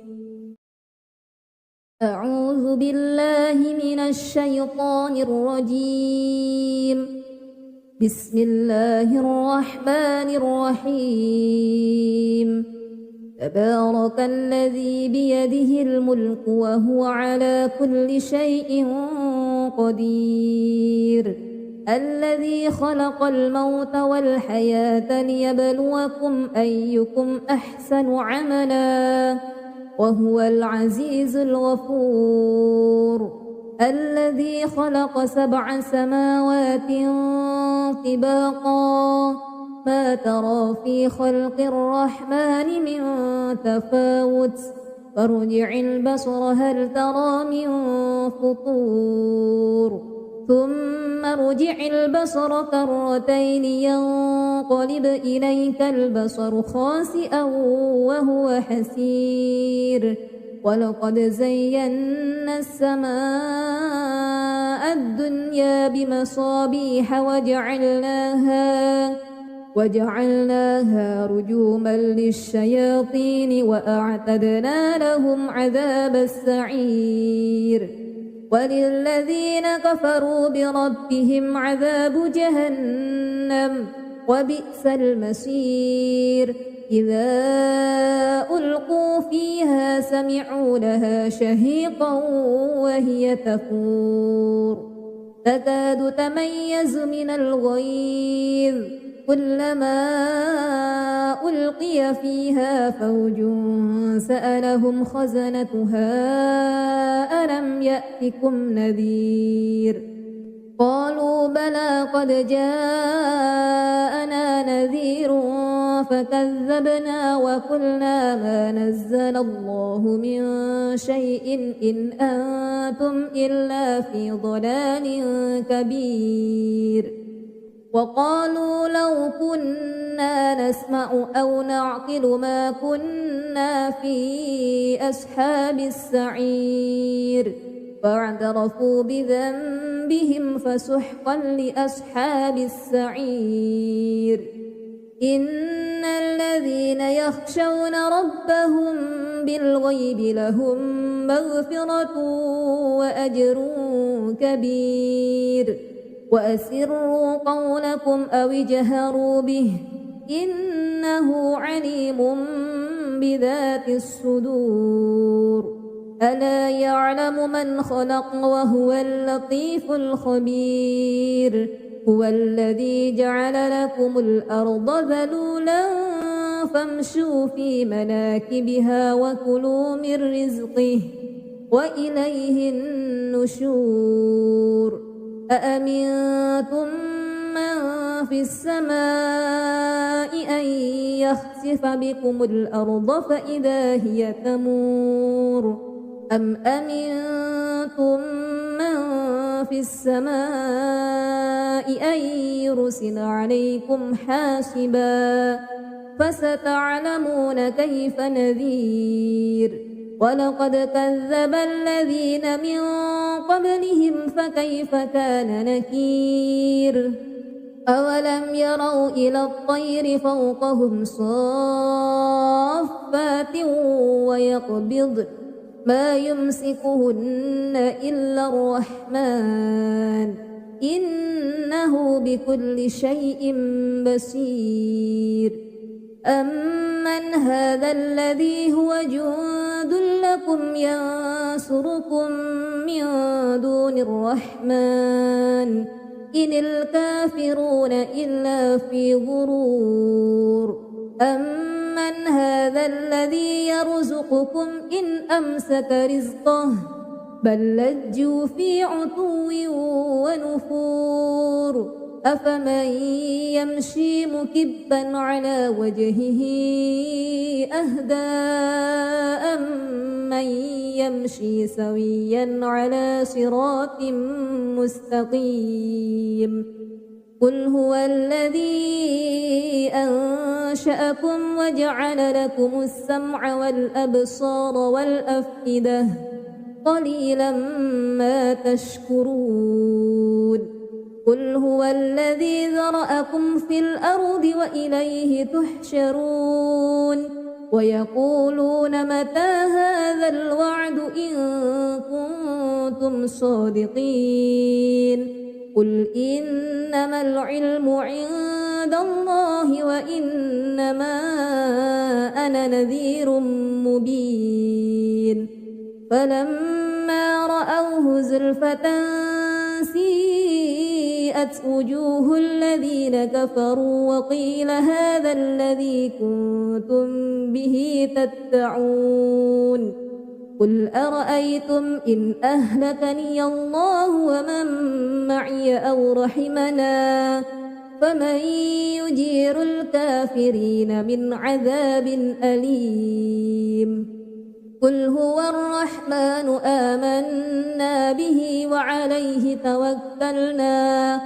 أعوذ بالله من الشيطان الرجيم بسم الله الرحمن الرحيم تبارك الذي بيده الملك وهو على كل شيء قدير الذي خلق الموت والحياة ليبلوكم أيكم أحسن عملا وهو العزيز الغفور الذي خلق 7 سماوات طباقا ما ترى في خلق الرحمن من تفاوت فارجع البصر هل ترى من فطور ثم ارجع البصر كرتين ينقلب إليك البصر خاسئا وهو حسير ولقد زينا السماء الدنيا بمصابيح وجعلناها رجوما للشياطين وأعتدنا لهم عذاب السعير وللذين كفروا بربهم عذاب جهنم وبئس المصير إذا ألقوا فيها سمعوا لها شهيقا وهي تفور تكاد تميز من الغيظ كلما ألقي فيها فوج سألهم خزنتها ألم يأتكم نذير قالوا بلى قد جاءنا نذير فكذبنا وقلنا ما نزل الله من شيء إن أنتم إلا في ضلال كبير وقالوا لو كنا نسمع أو نعقل ما كنا في أصحاب السعير فاعترفوا بذنبهم فسحقا لأصحاب السعير إن الذين يخشون ربهم بالغيب لهم مغفرة وأجر كبير وأسروا قولكم أو اجهروا به إنه عليم بذات الصدور ألا يعلم من خلق وهو اللطيف الخبير هو الذي جعل لكم الأرض ذلولا فامشوا في مناكبها وكلوا من رزقه وإليه النشور أأمنتم من في السماء أن يخسف بكم الأرض فإذا هي تمور أم أمنتم من في السماء أن يرسل عليكم حاسبا فستعلمون كيف نذير ولقد كذب الذين من قبلهم فكيف كان نكير أولم يروا إلى الطير فوقهم صافات ويقبضن ما يمسكهن إلا الرحمن إنه بكل شيء بصير أمن هذا الذي هو جند لكم ينصركم من دون الرحمن إن الكافرون إلا في غرور أمن هذا الذي يرزقكم إن أمسك رزقه بل لجوا في عتو ونفور أفمن يمشي مكبا على وجهه أهدى أمن يمشي سويا على صراط مستقيم قل هو الذي أنشأكم وجعل لكم السمع والأبصار والأفئدة قليلا ما تشكرون قل هو الذي ذرأكم في الأرض وإليه تحشرون ويقولون متى هذا الوعد إن كنتم صادقين قل إنما العلم عند الله وإنما أنا نذير مبين فلما رأوه زلفة سيئت وجوه الذين كفروا وقيل هذا الذي كنتم به تدعون قل أرأيتم إن أهلكني الله ومن معي أو رحمنا فمن يجير الكافرين من عذاب أليم قل هو الرحمن آمنا به وعليه توكلنا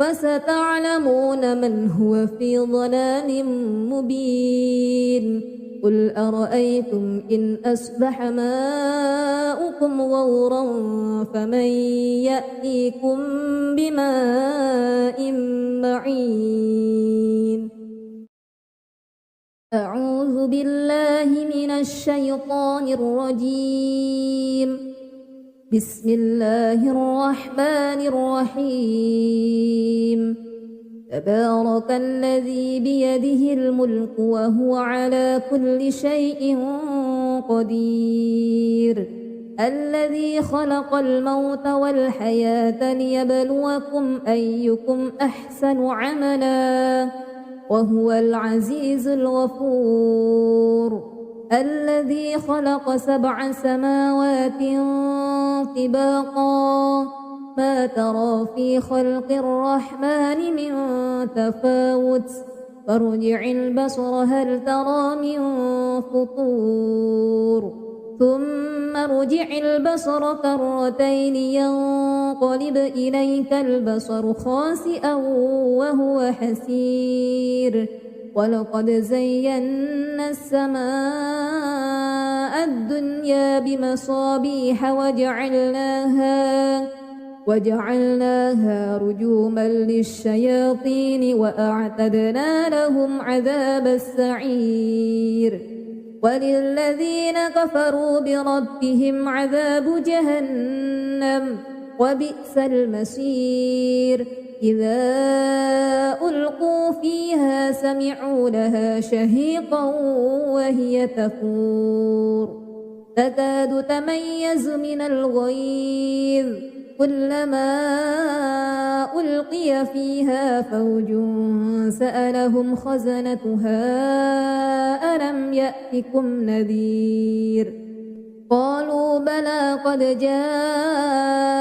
فستعلمون من هو في ضلال مبين قل أرأيتم إن أصبح ماؤكم غورا فمن يأتيكم بماء معين أعوذ بالله من الشيطان الرجيم بسم الله الرحمن الرحيم تبارك الذي بيده الملك وهو على كل شيء قدير الذي خلق الموت والحياة ليبلوكم أيكم أحسن عملا وهو العزيز الغفور الذي خلق 7 سماوات طباقا ما ترى في خلق الرحمن من تفاوت فارجع البصر هل ترى من فطور ثم ارجع البصر كرتين ينقلب إليك البصر خاسئا وهو حسير ولقد زينا السماء الدنيا بمصابيح وجعلناها رجوما للشياطين وأعتدنا لهم عذاب السعير وللذين كفروا بربهم عذاب جهنم وبئس المصير إذا ألقوا فيها سمعوا لها شهيقا وهي تفور تكاد تميز من الغيظ كلما ألقي فيها فوج سألهم خزنتها ألم يأتكم نذير قالوا بلى قد جاءنا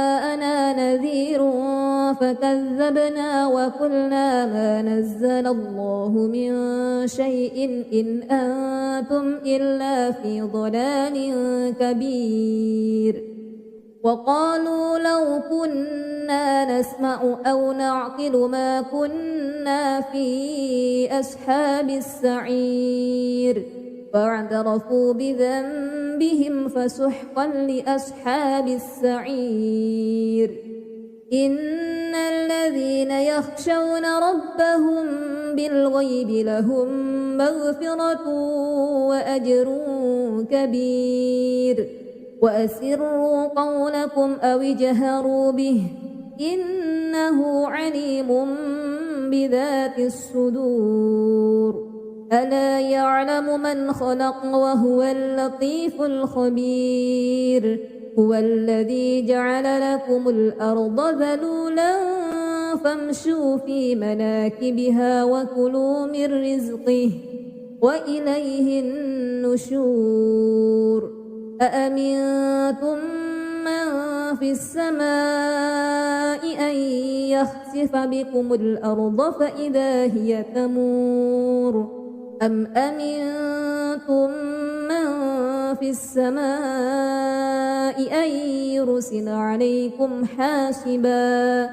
نذير فكذبنا وقلنا ما نزل الله من شيء إن أنتم إلا في ضلال كبير وقالوا لو كنا نسمع أو نعقل ما كنا في أصحاب السعير فاعترفوا بذنبهم فسحقا لأصحاب السعير إن الذين يخشون ربهم بالغيب لهم مغفرة وأجر كبير وأسروا قولكم أو اجهروا به إنه عليم بذات الصدور ألا يعلم من خلق وهو اللطيف الخبير هو الذي جعل لكم الأرض ذلولا فامشوا في مناكبها وكلوا من رزقه وإليه النشور أأمنتم من في السماء أن يخسف بكم الأرض فإذا هي تمور أم أمنتم من في السماء أن يرسل عليكم حاسبا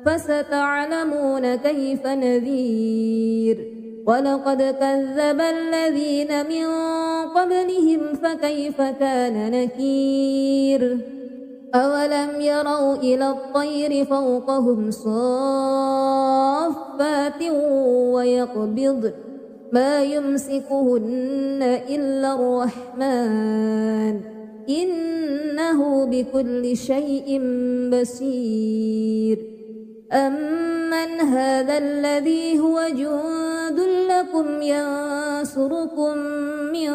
فستعلمون كيف نذير ولقد كذب الذين من قبلهم فكيف كان نكير أولم يروا إلى الطير فوقهم صافات ويقبض ما يمسكهن إلا الرحمن إنه بكل شيء بصير أمن هذا الذي هو جند لكم ينصركم من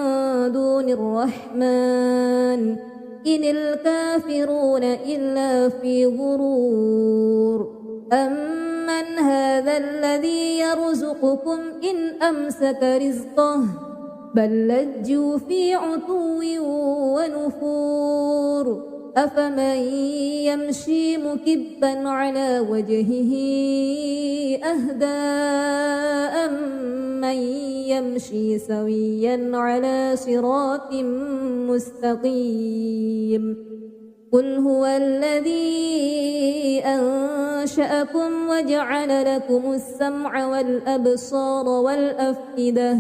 دون الرحمن إن الكافرون إلا في غرور أمن هذا الذي يرزقكم إن أمسك رزقه بل لجوا في عتو ونفور أفمن يمشي مكبا على وجهه أهدى أمن يمشي سويا على صراط مستقيم قل هو الذي أنشأكم وجعل لكم السمع والأبصار والأفئدة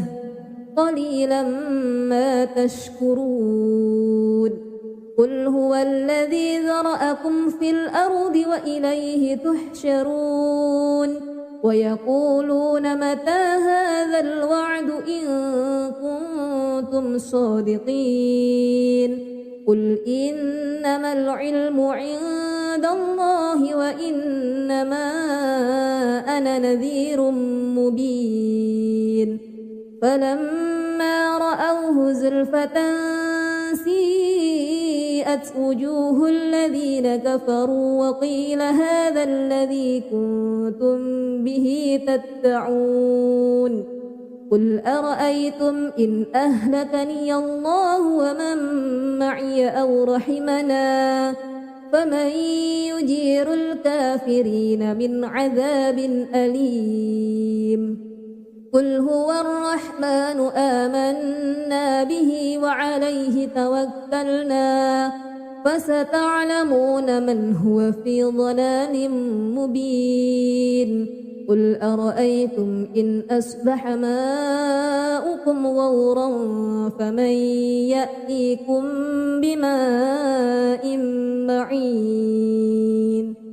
قليلا ما تشكرون قل هو الذي ذرأكم في الأرض وإليه تحشرون ويقولون متى هذا الوعد إن كنتم صادقين قل إنما العلم عند الله وإنما أنا نذير مبين فلما رأوه زلفة سيئت وجوه الذين كفروا وقيل هذا الذي كنتم به تدعون قل أرأيتم إن أهلكني الله ومن معي أو رحمنا فمن يجير الكافرين من عذاب أليم قل هو الرحمن آمنا به وعليه توكلنا فستعلمون من هو في ضلال مبين قل أرأيتم إن أصبح ماؤكم غورا فمن يأتيكم بماء معين